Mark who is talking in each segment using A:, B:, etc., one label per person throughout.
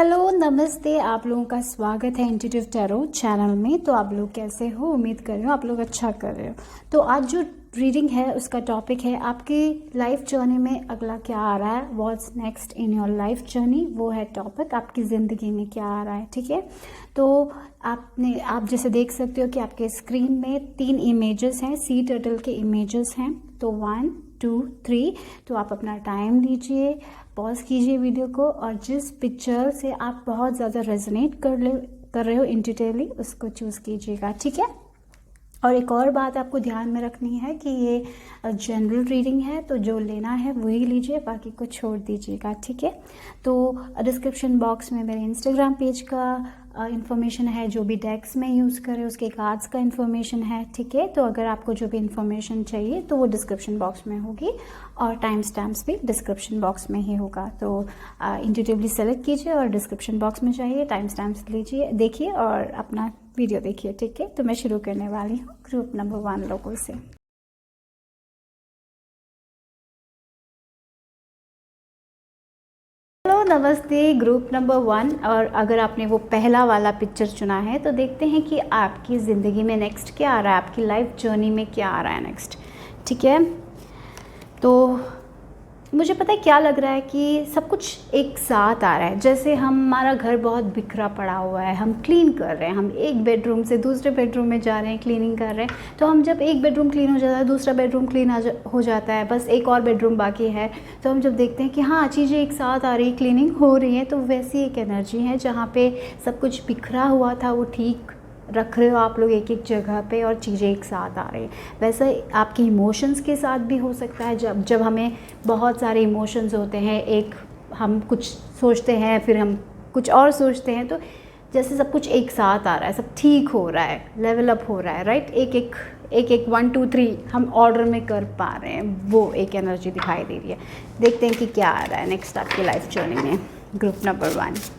A: Hello नमस्ते, आप लोगों का स्वागत है इंट्यूटिव टैरो चैनल में। तो आप लोग कैसे हो? उम्मीद कर रहे हो आप लोग अच्छा कर रहे हो। तो आज जो रीडिंग है उसका टॉपिक है आपकी लाइफ जर्नी में अगला क्या आ रहा है, what's next in your life journey. वो है टॉपिक, आपकी ज़िंदगी में क्या आ रहा है। ठीक है, तो आप जैसे देख सकते हो कि आपके स्क्रीन में 3 इमेजेस हैं, सी टर्टल के इमेजेस हैं। तो 1 2 3। तो आप अपना टाइम लीजिए, पॉज कीजिए वीडियो को, और जिस पिक्चर से आप बहुत ज़्यादा रेजोनेट कर रहे हो इंट्यूटिवली उसको चूज़ कीजिएगा। ठीक है, और एक और बात आपको ध्यान में रखनी है कि ये जनरल रीडिंग है, तो जो लेना है वही लीजिए, बाकी को छोड़ दीजिएगा। ठीक है, तो डिस्क्रिप्शन बॉक्स में मेरे इंस्टाग्राम पेज का इन्फॉर्मेशन है, जो भी डेक्स में यूज़ करें उसके कार्ड्स का इन्फॉर्मेशन है। ठीक है, तो अगर आपको जो भी इन्फॉर्मेशन चाहिए तो वो डिस्क्रिप्शन बॉक्स में होगी, और टाइम स्टैम्प्स भी डिस्क्रिप्शन बॉक्स में ही होगा। तो इंट्यूटिवली सेलेक्ट कीजिए और डिस्क्रिप्शन बॉक्स में चाहिए टाइम स्टैम्प्स लीजिए, देखिए और अपना वीडियो देखिए। ठीक है, तो मैं शुरू करने वाली हूँ ग्रुप नंबर 1 लोगों से। हेलो नमस्ते ग्रुप नंबर 1। और अगर आपने वो पहला वाला पिक्चर चुना है तो देखते हैं कि आपकी ज़िंदगी में नेक्स्ट क्या आ रहा है, आपकी लाइफ जर्नी में क्या आ रहा है नेक्स्ट। ठीक है, तो मुझे पता है क्या लग रहा है कि सब कुछ एक साथ आ रहा है। जैसे हमारा घर बहुत बिखरा पड़ा हुआ है, हम क्लीन कर रहे हैं, हम एक बेडरूम से दूसरे बेडरूम में जा रहे हैं, क्लीनिंग कर रहे हैं। तो हम जब एक बेडरूम क्लीन हो जाता है, दूसरा बेडरूम क्लीन हो जाता है, बस एक और बेडरूम बाकी है। तो हम जब देखते हैं कि हाँ चीज़ें एक साथ आ रही है, क्लीनिंग हो रही है, तो वैसी एक एनर्जी है जहाँ पे सब कुछ बिखरा हुआ था वो ठीक रख रहे हो आप लोग एक एक जगह पे, और चीज़ें एक साथ आ रही हैं। वैसे आपके इमोशंस के साथ भी हो सकता है, जब हमें बहुत सारे इमोशंस होते हैं, एक हम कुछ सोचते हैं फिर हम कुछ और सोचते हैं, तो जैसे सब कुछ एक साथ आ रहा है, सब ठीक हो रहा है, लेवल अप हो रहा है, राइट। एक एक 1 2 3 हम ऑर्डर में कर पा रहे हैं, वो एक एनर्जी दिखाई दे रही है। देखते हैं कि क्या आ रहा है नेक्स्ट आपकी लाइफ जर्नी में ग्रुप नंबर 1।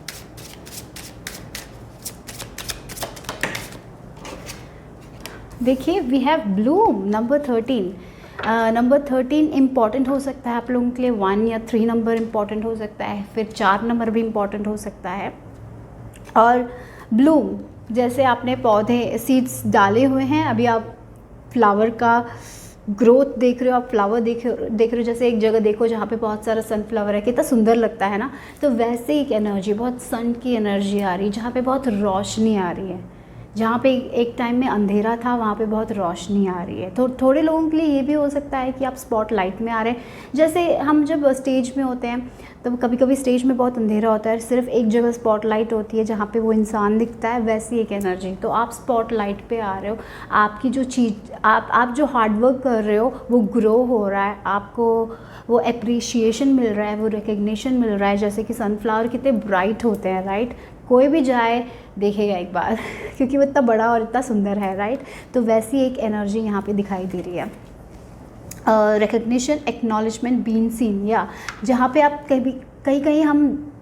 A: देखिए we have bloom number 13। Number 13 important हो सकता है आप लोगों के लिए। 1 या 3 नंबर इम्पॉर्टेंट हो सकता है, फिर 4 नंबर भी इम्पॉर्टेंट हो सकता है। और ब्लूम जैसे आपने पौधे सीड्स डाले हुए हैं, अभी आप फ्लावर का ग्रोथ देख रहे हो, आप फ्लावर देख रहे हो। जैसे एक जगह देखो जहाँ पे बहुत सारा सनफ्लावर है, कितना सुंदर लगता है ना। तो वैसे एक एनर्जी, बहुत सन की एनर्जी आ रही है, जहाँ पे बहुत रोशनी आ रही है। जहाँ पे एक टाइम में अंधेरा था वहाँ पे बहुत रोशनी आ रही है। तो थोड़े लोगों के लिए ये भी हो सकता है कि आप स्पॉटलाइट में आ रहे हैं। जैसे हम जब स्टेज में होते हैं तो कभी कभी स्टेज में बहुत अंधेरा होता है, सिर्फ एक जगह स्पॉटलाइट होती है जहाँ पे वो इंसान दिखता है, वैसी एक एनर्जी। तो आप स्पॉटलाइट पे आ रहे हो, आपकी जो चीज़ आप जो हार्डवर्क कर रहे हो वो ग्रो हो रहा है, आपको वो एप्रिशिएशन मिल रहा है, वो रिकग्निशन मिल रहा है। जैसे कि सनफ्लावर कितने ब्राइट होते हैं, राइट। कोई भी जाए देखेगा एक बार क्योंकि वो इतना बड़ा और इतना सुंदर है, राइट। तो वैसी एक एनर्जी यहाँ पे दिखाई दे रही है। रिकग्निशन, एक्नॉलेजमेंट, बीन सीन, या जहाँ पे आप कहीं हम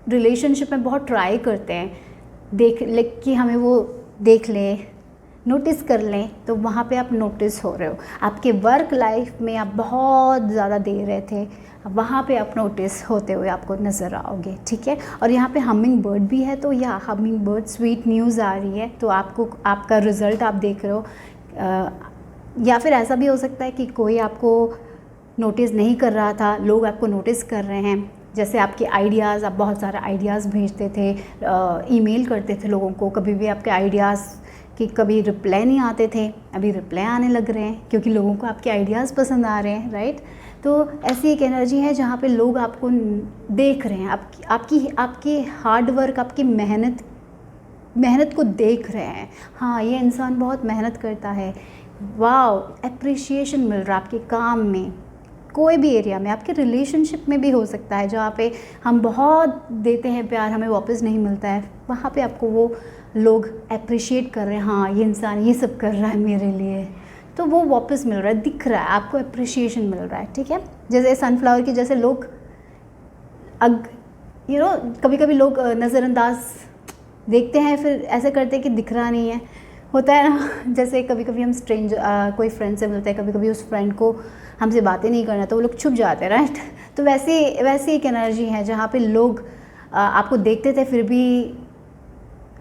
A: रिलेशनशिप में बहुत ट्राई करते हैं कि हमें वो देख लें, नोटिस कर लें, तो वहाँ पे आप नोटिस हो रहे हो। आपके वर्क लाइफ में आप बहुत ज़्यादा दे रहे थे, वहाँ पे आप नोटिस होते हुए आपको नज़र आओगे। ठीक है, और यहाँ पे हमिंग बर्ड भी है, तो या हमिंग बर्ड स्वीट न्यूज़ आ रही है, तो आपको आपका रिज़ल्ट आप देख रहे हो। या फिर ऐसा भी हो सकता है कि कोई आपको नोटिस नहीं कर रहा था, लोग आपको नोटिस कर रहे हैं। जैसे आपके आइडियाज़, आप बहुत सारे आइडियाज़ भेजते थे, ईमेल करते थे लोगों को, कभी भी आपके आइडियाज़ कि कभी रिप्लाई नहीं आते थे, अभी रिप्लाई आने लग रहे हैं क्योंकि लोगों को आपके आइडियाज़ पसंद आ रहे हैं, राइट। तो ऐसी एक एनर्जी है जहाँ पे लोग आपको देख रहे हैं, आपकी हार्ड वर्क, आपकी मेहनत को देख रहे हैं। हाँ ये इंसान बहुत मेहनत करता है, वाओ, एप्रिशिएशन मिल रहा है आपके काम में, कोई भी एरिया में। आपके रिलेशनशिप में भी हो सकता है जहाँ पे हम बहुत देते हैं प्यार, हमें वापस नहीं मिलता है, वहाँ पे आपको वो लोग अप्रिशिएट कर रहे हैं, हाँ ये इंसान ये सब कर रहा है मेरे लिए, तो वो वापस मिल रहा है, दिख रहा है, आपको अप्रिशिएशन मिल रहा है। ठीक है, जैसे सनफ्लावर की जैसे लोग कभी कभी लोग नज़रअंदाज देखते हैं, फिर ऐसे करते हैं कि दिख रहा नहीं है, होता है ना। जैसे कभी कभी हम कोई फ्रेंड से मिलते हैं, कभी कभी उस फ्रेंड को हमसे बातें नहीं करना तो वो लोग छुप जाते हैं, राइट। तो वैसी एक एनर्जी है जहाँ पे लोग आपको देखते थे फिर भी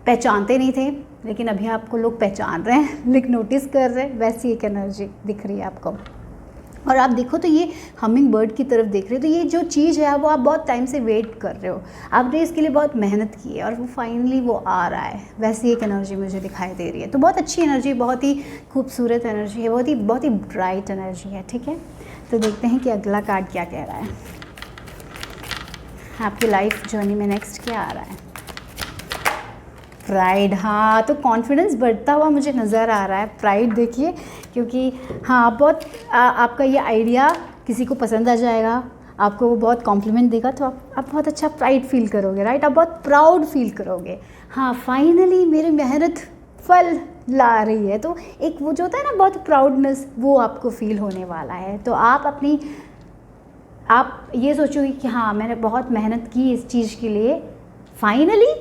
A: पहचानते नहीं थे, लेकिन अभी आपको लोग पहचान रहे हैं, लेकिन नोटिस कर रहे हैं, वैसी एक एनर्जी दिख रही है आपको। और आप देखो तो ये हमिंग बर्ड की तरफ देख रहे हो, तो ये जो चीज़ है वो आप बहुत टाइम से वेट कर रहे हो, आपने इसके लिए बहुत मेहनत की है और वो फाइनली वो आ रहा है, वैसी एक एनर्जी मुझे दिखाई दे रही है। तो बहुत अच्छी एनर्जी, बहुत ही खूबसूरत एनर्जी है, बहुत ही ब्राइट एनर्जी है। ठीक है, तो देखते हैं कि अगला कार्ड क्या कह रहा है, आपकी लाइफ जर्नी में नेक्स्ट क्या आ रहा है। प्राइड, हाँ, तो कॉन्फिडेंस बढ़ता हुआ मुझे नज़र आ रहा है। प्राइड देखिए, क्योंकि हाँ बहुत आपका ये आइडिया किसी को पसंद आ जाएगा, आपको वो बहुत कॉम्प्लीमेंट देगा, तो आप बहुत अच्छा प्राइड फील करोगे, राइट, आप बहुत प्राउड फील करोगे। हाँ, फाइनली मेरी मेहनत फल ला रही है, तो एक वो जो होता है ना बहुत प्राउडनेस, वो आपको फील होने वाला है। तो आप ये सोचोगे कि हाँ मैंने बहुत मेहनत की इस चीज़ के लिए, फाइनली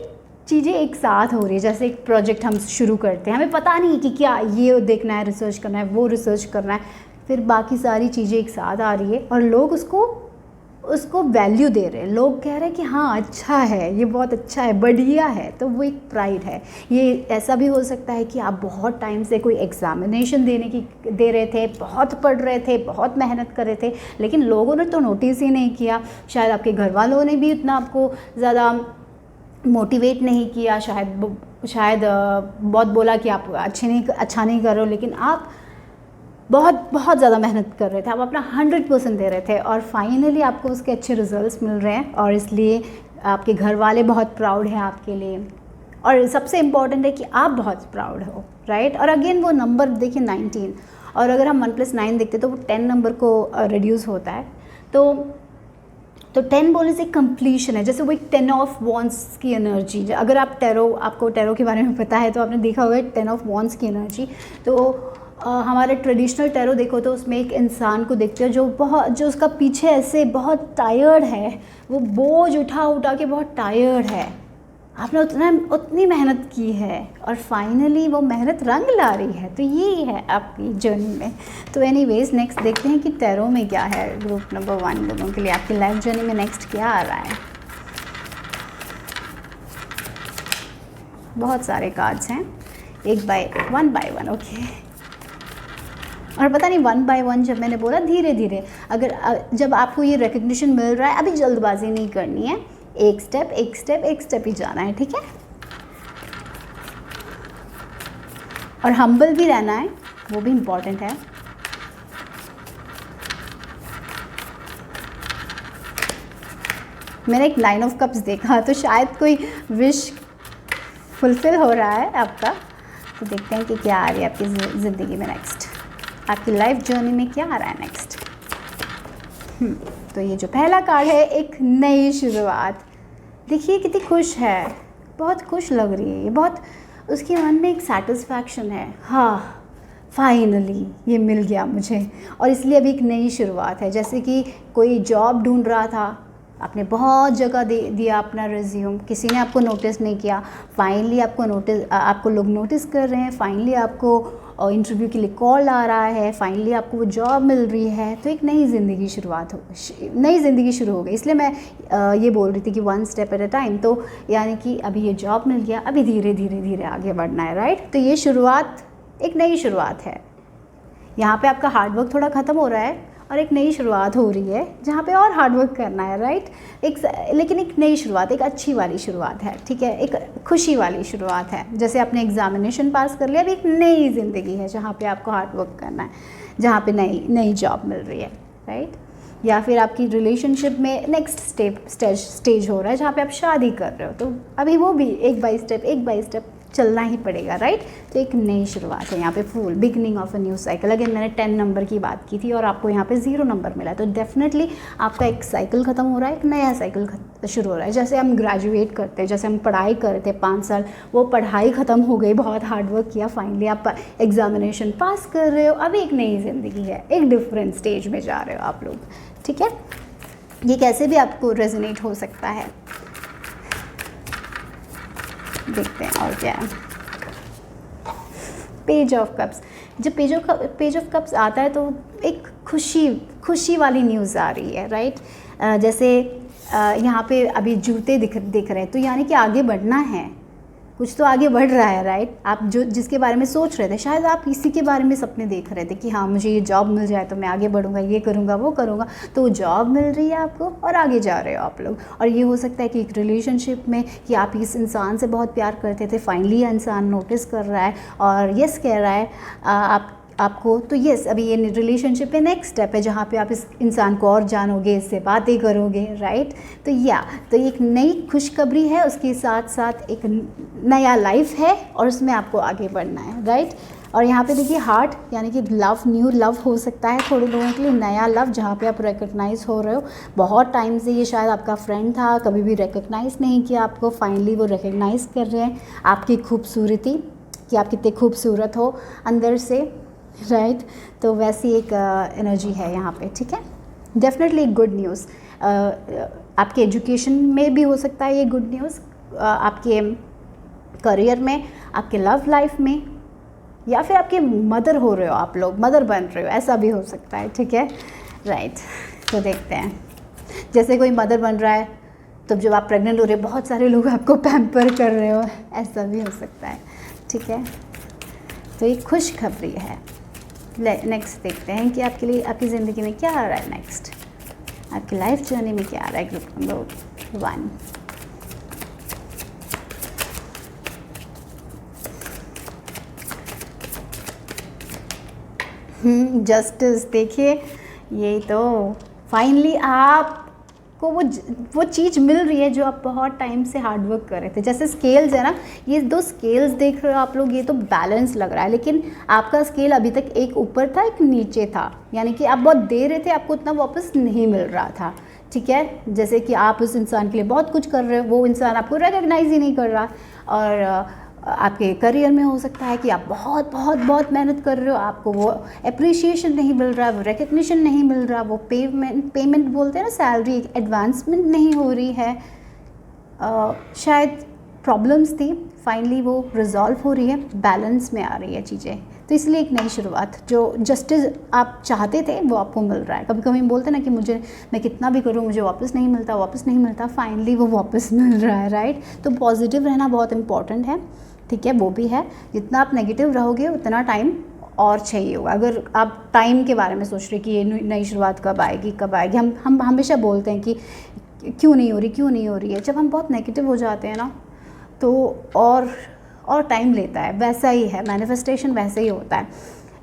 A: चीज़ें एक साथ हो रही है। जैसे एक प्रोजेक्ट हम शुरू करते हैं, हमें पता नहीं कि क्या ये देखना है, रिसर्च करना है, वो रिसर्च करना है, फिर बाकी सारी चीज़ें एक साथ आ रही है और लोग उसको वैल्यू दे रहे हैं, लोग कह रहे हैं कि हाँ अच्छा है, ये बहुत अच्छा है, बढ़िया है, तो वो एक प्राइड है। ये ऐसा भी हो सकता है कि आप बहुत टाइम से कोई एग्ज़ामिनेशन दे रहे थे, बहुत पढ़ रहे थे, बहुत मेहनत कर रहे थे, लेकिन लोगों ने तो नोटिस ही नहीं किया, शायद आपके घर वालों ने भी उतना आपको ज़्यादा मोटिवेट नहीं किया, शायद बहुत बोला कि आप अच्छा नहीं कर रहे हो, लेकिन आप बहुत ज़्यादा मेहनत कर रहे थे, आप अपना 100% दे रहे थे और फाइनली आपको उसके अच्छे रिजल्ट्स मिल रहे हैं और इसलिए आपके घर वाले बहुत प्राउड हैं आपके लिए, और सबसे इम्पॉर्टेंट है कि आप बहुत प्राउड हो, राइट। और अगेन वो नंबर देखिए 19, और अगर हम 1 + 9 देखते तो वो 10 नंबर को रिड्यूस होता है, तो 10 बोलने से कंप्लीशन है, जैसे वो एक 10 ऑफ वॉन्ड्स की एनर्जी। अगर आपको टैरो के बारे में पता है तो आपने देखा होगा 10 ऑफ वॉन्ड्स की एनर्जी। तो हमारे ट्रेडिशनल टैरो देखो तो उसमें एक इंसान को देखते हो जो उसका पीछे ऐसे बहुत टायर्ड है, वो बोझ उठा के बहुत टायर्ड है, आपने उतनी मेहनत की है और फाइनली वो मेहनत रंग ला रही है, तो ये है आपकी जर्नी में। तो एनीवेज नेक्स्ट देखते हैं कि टैरो में क्या है ग्रुप नंबर 1 लोगों के लिए, आपकी लाइफ जर्नी में नेक्स्ट क्या आ रहा है। बहुत सारे कार्ड्स हैं, वन बाय वन, ओके। और पता नहीं 1 by 1 जब मैंने बोला धीरे धीरे, जब आपको ये रिकग्निशन मिल रहा है, अभी जल्दबाजी नहीं करनी है, एक स्टेप ही जाना है, ठीक है। और हम्बल भी रहना है, वो भी इम्पॉर्टेंट है। मैंने एक 9 ऑफ कप्स देखा, तो शायद कोई विश फुलफिल हो रहा है आपका। तो देखते हैं कि क्या आ रही है आपकी ज़िंदगी में नेक्स्ट, आपकी लाइफ जर्नी में क्या आ रहा है नेक्स्ट। तो ये जो पहला कार्ड है, एक नई शुरुआत, देखिए कितनी खुश है, बहुत खुश लग रही है ये, बहुत उसके मन में एक सेटिस्फैक्शन है, हाँ फाइनली ये मिल गया मुझे, और इसलिए अभी एक नई शुरुआत है। जैसे कि कोई जॉब ढूंढ रहा था, आपने बहुत जगह दिया अपना रिज्यूम, किसी ने आपको नोटिस नहीं किया, फाइनली आपको लोग नोटिस कर रहे हैं, फाइनली आपको इंटरव्यू के लिए कॉल आ रहा है, फाइनली आपको वो जॉब मिल रही है, तो एक नई ज़िंदगी शुरू हो गई। इसलिए मैं ये बोल रही थी कि 1 स्टेप एट अ टाइम, तो यानी कि अभी ये जॉब मिल गया, अभी धीरे धीरे आगे बढ़ना है, राइट। तो ये शुरुआत, एक नई शुरुआत है, यहाँ पे आपका हार्डवर्क थोड़ा ख़त्म हो रहा है और एक नई शुरुआत हो रही है जहाँ पे और हार्डवर्क करना है, राइट। लेकिन एक नई शुरुआत, एक अच्छी वाली शुरुआत है, ठीक है, एक खुशी वाली शुरुआत है। जैसे आपने एग्जामिनेशन पास कर लिया, अब एक नई ज़िंदगी है जहाँ पे आपको हार्डवर्क करना है, जहाँ पे नई जॉब मिल रही है, राइट। या फिर आपकी रिलेशनशिप में नेक्स्ट स्टेज हो रहा है जहाँ पे आप शादी कर रहे हो, तो अभी वो भी एक बाय स्टेप चलना ही पड़ेगा, राइट। तो एक नई शुरुआत है यहाँ पे, full beginning of a new cycle. Again मैंने 10 नंबर की बात की थी और आपको यहाँ पे 0 नंबर मिला, तो डेफिनेटली आपका एक साइकिल ख़त्म हो रहा है, एक नया साइकिल शुरू हो रहा है। जैसे हम ग्रेजुएट करते हैं, जैसे हम पढ़ाई करते 5 साल, वो पढ़ाई ख़त्म हो गई, बहुत हार्डवर्क किया, फाइनली आप एग्जामिनेशन पास कर रहे हो, अभी एक नई ज़िंदगी है, एक डिफरेंट स्टेज में जा रहे हो आप लोग, ठीक है। ये कैसे भी आपको रेजोनेट हो सकता है, देखते हैं और क्या है। पेज ऑफ कप्स, जब पेज ऑफ कप्स आता है तो एक खुशी वाली न्यूज़ आ रही है, राइट। जैसे यहाँ पे अभी जूते दिख रहे हैं, तो यानी कि आगे बढ़ना है, कुछ तो आगे बढ़ रहा है, राइट। आप जो जिसके बारे में सोच रहे थे, शायद आप इसी के बारे में सपने देख रहे थे कि हाँ मुझे ये जॉब मिल जाए तो मैं आगे बढ़ूंगा, ये करूँगा वो करूँगा, तो वो जॉब मिल रही है आपको और आगे जा रहे हो आप लोग। और ये हो सकता है कि एक रिलेशनशिप में कि आप इस इंसान से बहुत प्यार करते थे, फाइनली ये इंसान नोटिस कर रहा है और यस कह रहा है आपको, तो यस अभी ये रिलेशनशिप में नेक्स्ट स्टेप है जहाँ पे आप इस इंसान को और जानोगे, इससे बातें करोगे, राइट। तो एक नई खुशखबरी है, उसके साथ साथ एक नया लाइफ है और उसमें आपको आगे बढ़ना है, राइट। और यहाँ पे देखिए हार्ट, यानी कि लव, न्यू लव हो सकता है थोड़े लोगों के लिए, नया लव जहाँ पे आप रिकग्नाइज़ हो रहे हो। बहुत टाइम से ये शायद आपका फ्रेंड था, कभी भी रिकग्नाइज़ नहीं किया आपको, फाइनली वो रिकग्नाइज़ कर रहे हैं आपकी खूबसूरती, कि आप कितने खूबसूरत हो अंदर से, राइट। तो वैसी एक एनर्जी है यहाँ पे, ठीक है। डेफिनेटली एक गुड न्यूज़ आपके एजुकेशन में भी हो सकता है, ये गुड न्यूज़ आपके करियर में, आपके लव लाइफ में, या फिर आपके मदर हो रहे हो, आप लोग मदर बन रहे हो, ऐसा भी हो सकता है, ठीक है, राइट। तो देखते हैं, जैसे कोई मदर बन रहा है तो जब आप प्रेग्नेंट हो रहे हो बहुत सारे लोग आपको पैम्पर कर रहे हो, ऐसा भी हो सकता है, ठीक है। तो ये खुशखबरी है। नेक्स्ट देखते हैं कि आपके लिए, आपकी ज़िंदगी में क्या आ रहा है नेक्स्ट, आपकी लाइफ जर्नी में क्या आ रहा है। Group number 1, justice. देखिए ये तो फाइनली आपको वो चीज़ मिल रही है जो आप बहुत टाइम से हार्ड वर्क कर रहे थे। जैसे स्केल्स है ना, ये 2 स्केल्स देख रहे हो आप लोग, ये तो बैलेंस लग रहा है, लेकिन आपका स्केल अभी तक एक ऊपर था एक नीचे था, यानी कि आप बहुत दे रहे थे, आपको उतना वापस नहीं मिल रहा था, ठीक है। जैसे कि आप उस इंसान के लिए बहुत कुछ कर रहे हो, वो इंसान आपको रिकॉग्नाइज ही नहीं कर रहा। और आपके करियर में हो सकता है कि आप बहुत बहुत बहुत मेहनत कर रहे हो, आपको वो अप्रिसिएशन नहीं मिल रहा, वो रिकग्निशन नहीं मिल रहा, वो पेमेंट बोलते हैं ना, सैलरी एडवांसमेंट नहीं हो रही है। शायद प्रॉब्लम्स थी, फाइनली वो रिजॉल्व हो रही है, बैलेंस में आ रही है चीज़ें। तो इसलिए एक नई शुरुआत, जो जस्टिस आप चाहते थे वो आपको मिल रहा है। कभी कभी बोलते हैं ना कि मैं कितना भी करूँ मुझे वापस नहीं मिलता, फाइनली वो वापस मिल रहा है, राइट। तो पॉजिटिव रहना बहुत इंपॉर्टेंट है, ठीक है, वो भी है। जितना आप नेगेटिव रहोगे उतना टाइम और चाहिए होगा। अगर आप टाइम के बारे में सोच रहे कि ये नई शुरुआत कब आएगी, हम हमेशा बोलते हैं कि क्यों नहीं हो रही है। जब हम बहुत नेगेटिव हो जाते हैं ना तो और टाइम लेता है, वैसा ही है मैनिफेस्टेशन, वैसे ही होता है।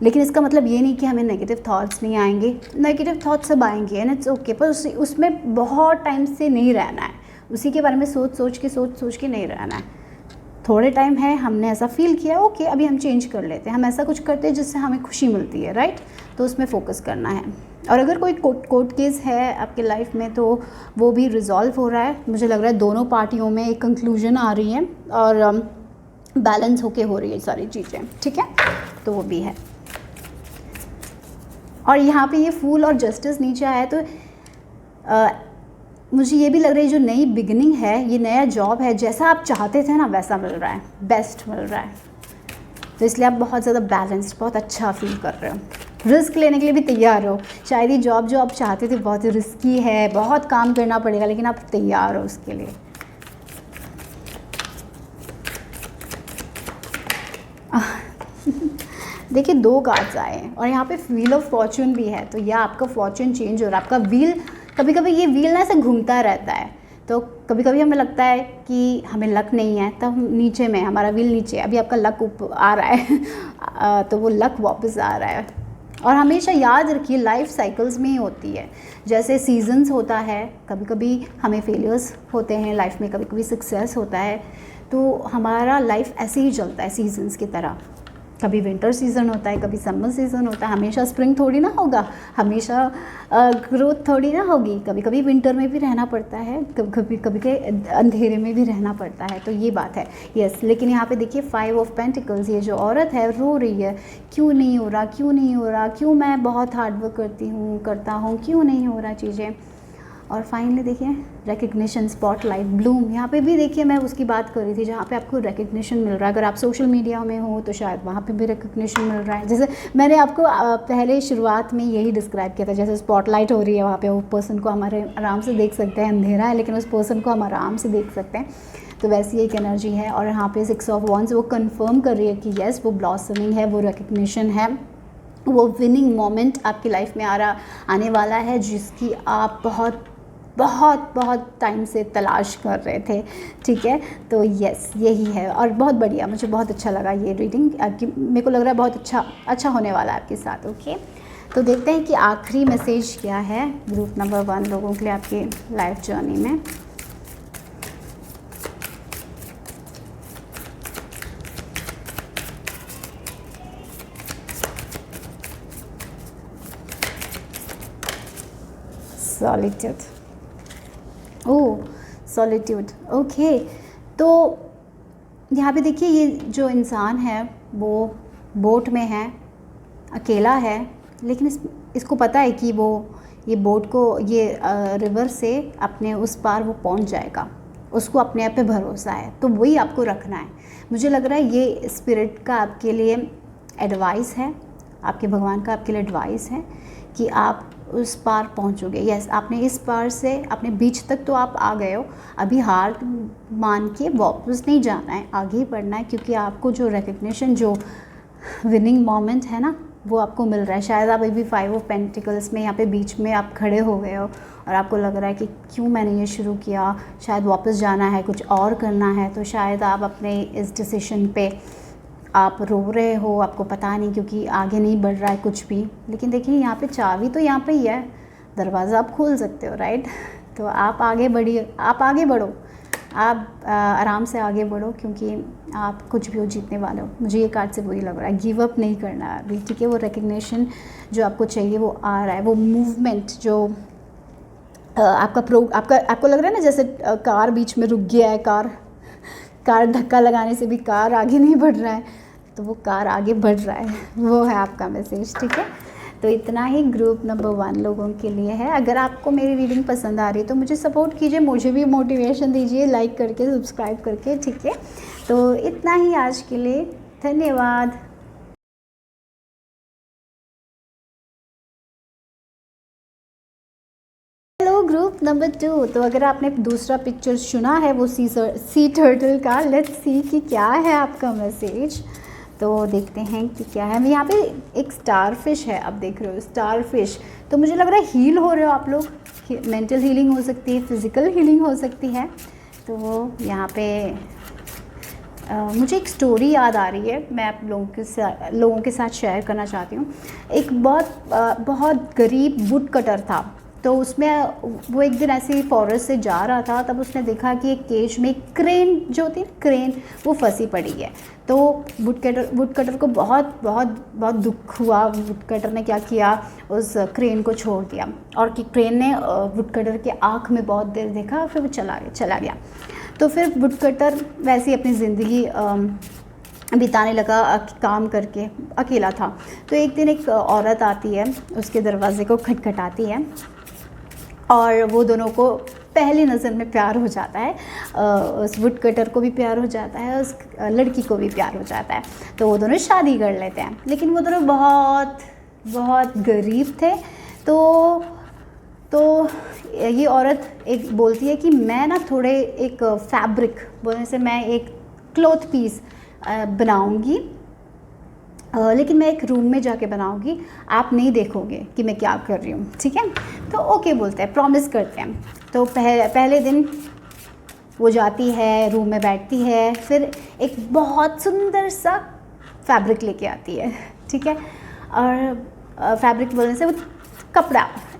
A: लेकिन इसका मतलब ये नहीं कि हमें नेगेटिव थॉट्स नहीं आएंगे, नेगेटिव थॉट्स सब आएंगे एंड इट्स ओके, पर उसमें बहुत टाइम से नहीं रहना है, उसी के बारे में सोच के नहीं रहना है। थोड़े टाइम है, हमने ऐसा फील किया, ओके अभी हम चेंज कर लेते हैं, हम ऐसा कुछ करते हैं जिससे हमें खुशी मिलती है, राइट। तो उसमें फोकस करना है। और अगर कोई कोर्ट केस है आपके लाइफ में तो वो भी रिजॉल्व हो रहा है, मुझे लग रहा है दोनों पार्टियों में एक कंक्लूजन आ रही है और बैलेंस होके हो रही है सारी चीज़ें, ठीक है। तो वो भी है। और यहाँ पे ये फूल और जस्टिस नीचे आया तो मुझे ये भी लग रहा है जो नई बिगिनिंग है, ये नया जॉब है, जैसा आप चाहते थे ना वैसा मिल रहा है, बेस्ट मिल रहा है। तो इसलिए आप बहुत ज़्यादा बैलेंस्ड, बहुत अच्छा फील कर रहे हो, रिस्क लेने के लिए भी तैयार हो। शायद ये जॉब जो आप चाहते थे बहुत रिस्की है, बहुत काम करना पड़ेगा, लेकिन आप तैयार हो उसके लिए। देखिए 2 कार्ड्स आए हैं और यहाँ पे व्हील ऑफ फॉर्चून भी है, तो यह आपका फॉर्चून चेंज हो रहा है। आपका व्हील, कभी कभी ये व्हील ना ऐसे घूमता रहता है, तो कभी कभी हमें लगता है कि हमें लक नहीं है, तब नीचे में हमारा व्हील नीचे, अभी आपका लक ऊपर आ रहा है तो वो लक वापस आ रहा है। और हमेशा याद रखिए लाइफ साइकिल्स में ही होती है, जैसे सीजन्स होता है, कभी कभी हमें फेलियर्स होते हैं लाइफ में, कभी कभी सक्सेस होता है, तो हमारा लाइफ ऐसे ही चलता है सीजन्स की तरह। कभी विंटर सीज़न होता है, कभी समर सीज़न होता है, हमेशा स्प्रिंग थोड़ी ना होगा, हमेशा ग्रोथ थोड़ी ना होगी, कभी कभी विंटर में भी रहना पड़ता है, कभी कभी अंधेरे में भी रहना पड़ता है, तो ये बात है। यस, लेकिन यहाँ पे देखिए 5 ऑफ पेंटिकल्स, ये जो औरत है रो रही है, क्यों नहीं हो रहा, क्यों मैं बहुत हार्ड वर्क करता हूँ, क्यों नहीं हो रहा चीज़ें। और फाइनली देखिए रिकग्निशन, स्पॉटलाइट, ब्लूम, यहाँ पे भी देखिए मैं उसकी बात कर रही थी जहाँ पे आपको रिकग्निशन मिल रहा है। अगर आप सोशल मीडिया में हो तो शायद वहाँ पे भी रिकग्निशन मिल रहा है। जैसे मैंने आपको पहले शुरुआत में यही डिस्क्राइब किया था, जैसे स्पॉटलाइट हो रही है वहाँ पे, वो पर्सन को हमारे आराम से देख सकते हैं, अंधेरा है लेकिन उस पर्सन को हम आराम से देख सकते हैं। तो वैसी एक एनर्जी है। और यहाँ पे 6 ऑफ वॉन्ड्स वो कंफर्म कर रही है कि येस वो ब्लॉसमिंग है, वो रिकग्निशन है, वो विनिंग मोमेंट आपकी लाइफ में आने वाला है जिसकी आप बहुत बहुत बहुत टाइम से तलाश कर रहे थे। ठीक है, तो यस यही है। और बहुत बढ़िया, मुझे बहुत अच्छा लगा ये रीडिंग आपकी, मेरे को लग रहा है बहुत अच्छा होने वाला है आपके साथ। ओके, तो देखते हैं कि आखिरी मैसेज क्या है ग्रुप नंबर 1 लोगों के लिए आपकी लाइफ जर्नी में। सॉलिट्यूड, ओह सॉलिट्यूड, ओके। तो यहाँ पे देखिए ये जो इंसान है वो बोट में है, अकेला है, लेकिन इसको पता है कि वो ये बोट को ये रिवर से अपने उस पार वो पहुँच जाएगा, उसको अपने आप पे भरोसा है। तो वही आपको रखना है। मुझे लग रहा है ये स्पिरिट का आपके लिए एडवाइस है, आपके भगवान का आपके लिए एडवाइस है कि आप उस पार पहुंचोगे। यस, आपने इस पार से अपने बीच तक तो आप आ गए हो, अभी हार मान के वापस नहीं जाना है, आगे ही बढ़ना है, क्योंकि आपको जो रिकग्निशन, जो विनिंग मोमेंट है ना, वो आपको मिल रहा है। शायद आप अभी 5 ऑफ पेंटिकल्स में यहाँ पे बीच में आप खड़े हो गए हो और आपको लग रहा है कि क्यों मैंने ये शुरू किया, शायद वापस जाना है, कुछ और करना है। तो शायद आप अपने इस डिसीजन पे आप रो रहे हो, आपको पता नहीं, क्योंकि आगे नहीं बढ़ रहा है कुछ भी। लेकिन देखिए यहाँ पे चाबी तो यहाँ पे ही है, दरवाज़ा आप खोल सकते हो, राइट। तो आप आगे बढ़िए, आप आगे बढ़ो, आप आराम से आगे बढ़ो, क्योंकि आप कुछ भी हो जीतने वाले हो। मुझे ये कार्ड से वही लग रहा है, गिव अप नहीं करना है अभी। ठीक है, वो रिकग्निशन जो आपको चाहिए वो आ रहा है, वो मूवमेंट जो आपको लग रहा है ना, जैसे कार बीच में रुक गया है, कार धक्का लगाने से भी कार आगे नहीं बढ़ रहा है, तो वो कार आगे बढ़ रहा है, वो है आपका मैसेज। ठीक है, तो इतना ही ग्रुप नंबर 1 लोगों के लिए है। अगर आपको मेरी रीडिंग पसंद आ रही है तो मुझे सपोर्ट कीजिए, मुझे भी मोटिवेशन दीजिए, लाइक करके, सब्सक्राइब करके। ठीक है, तो इतना ही आज के लिए, धन्यवाद। हेलो ग्रुप नंबर 2, तो अगर आपने दूसरा पिक्चर चुना है वो सी टर्टल का, लेट्स सी कि क्या है आपका मैसेज। तो देखते हैं कि क्या है। यहाँ पे एक स्टार फिश है, आप देख रहे हो स्टार फिश। तो मुझे लग रहा है हील हो रहे हो आप लोग, मेंटल हीलिंग हो सकती है, फिज़िकल हीलिंग हो सकती है। तो यहाँ पे मुझे एक स्टोरी याद आ रही है, मैं आप लोगों के साथ शेयर करना चाहती हूँ। एक बहुत गरीब वुड कटर था। तो उसमें वो एक दिन ऐसे ही फॉरेस्ट से जा रहा था, तब उसने देखा कि एक केज में क्रेन जो होती है, क्रेन वो फंसी पड़ी है। तो वुड कटर को बहुत बहुत बहुत दुख हुआ। वुड कटर ने क्या किया, उस क्रेन को छोड़ दिया, और कि क्रेन ने वुड कटर के आँख में बहुत देर देखा, फिर वो चला गया। तो फिर वुड कटर वैसे ही अपनी ज़िंदगी बिताने लगा, काम करके, अकेला था। तो एक दिन एक औरत आती है, उसके दरवाजे को खटखटाती है, और वो दोनों को पहली नज़र में प्यार हो जाता है। उस वुड कटर को भी प्यार हो जाता है, उस लड़की को भी प्यार हो जाता है। तो वो दोनों शादी कर लेते हैं, लेकिन वो दोनों बहुत बहुत गरीब थे। तो ये औरत एक बोलती है कि मैं ना थोड़े एक फैब्रिक बोलने से मैं एक क्लॉथ पीस बनाऊंगी, लेकिन मैं एक रूम में जाके बनाऊंगी, आप नहीं देखोगे कि मैं क्या कर रही हूँ। ठीक है, तो ओके बोलते हैं, प्रॉमिस करते हैं। तो पहले दिन वो जाती है, रूम में बैठती है, फिर एक बहुत सुंदर सा फैब्रिक लेके आती है। ठीक है, और फैब्रिक बोलने से वो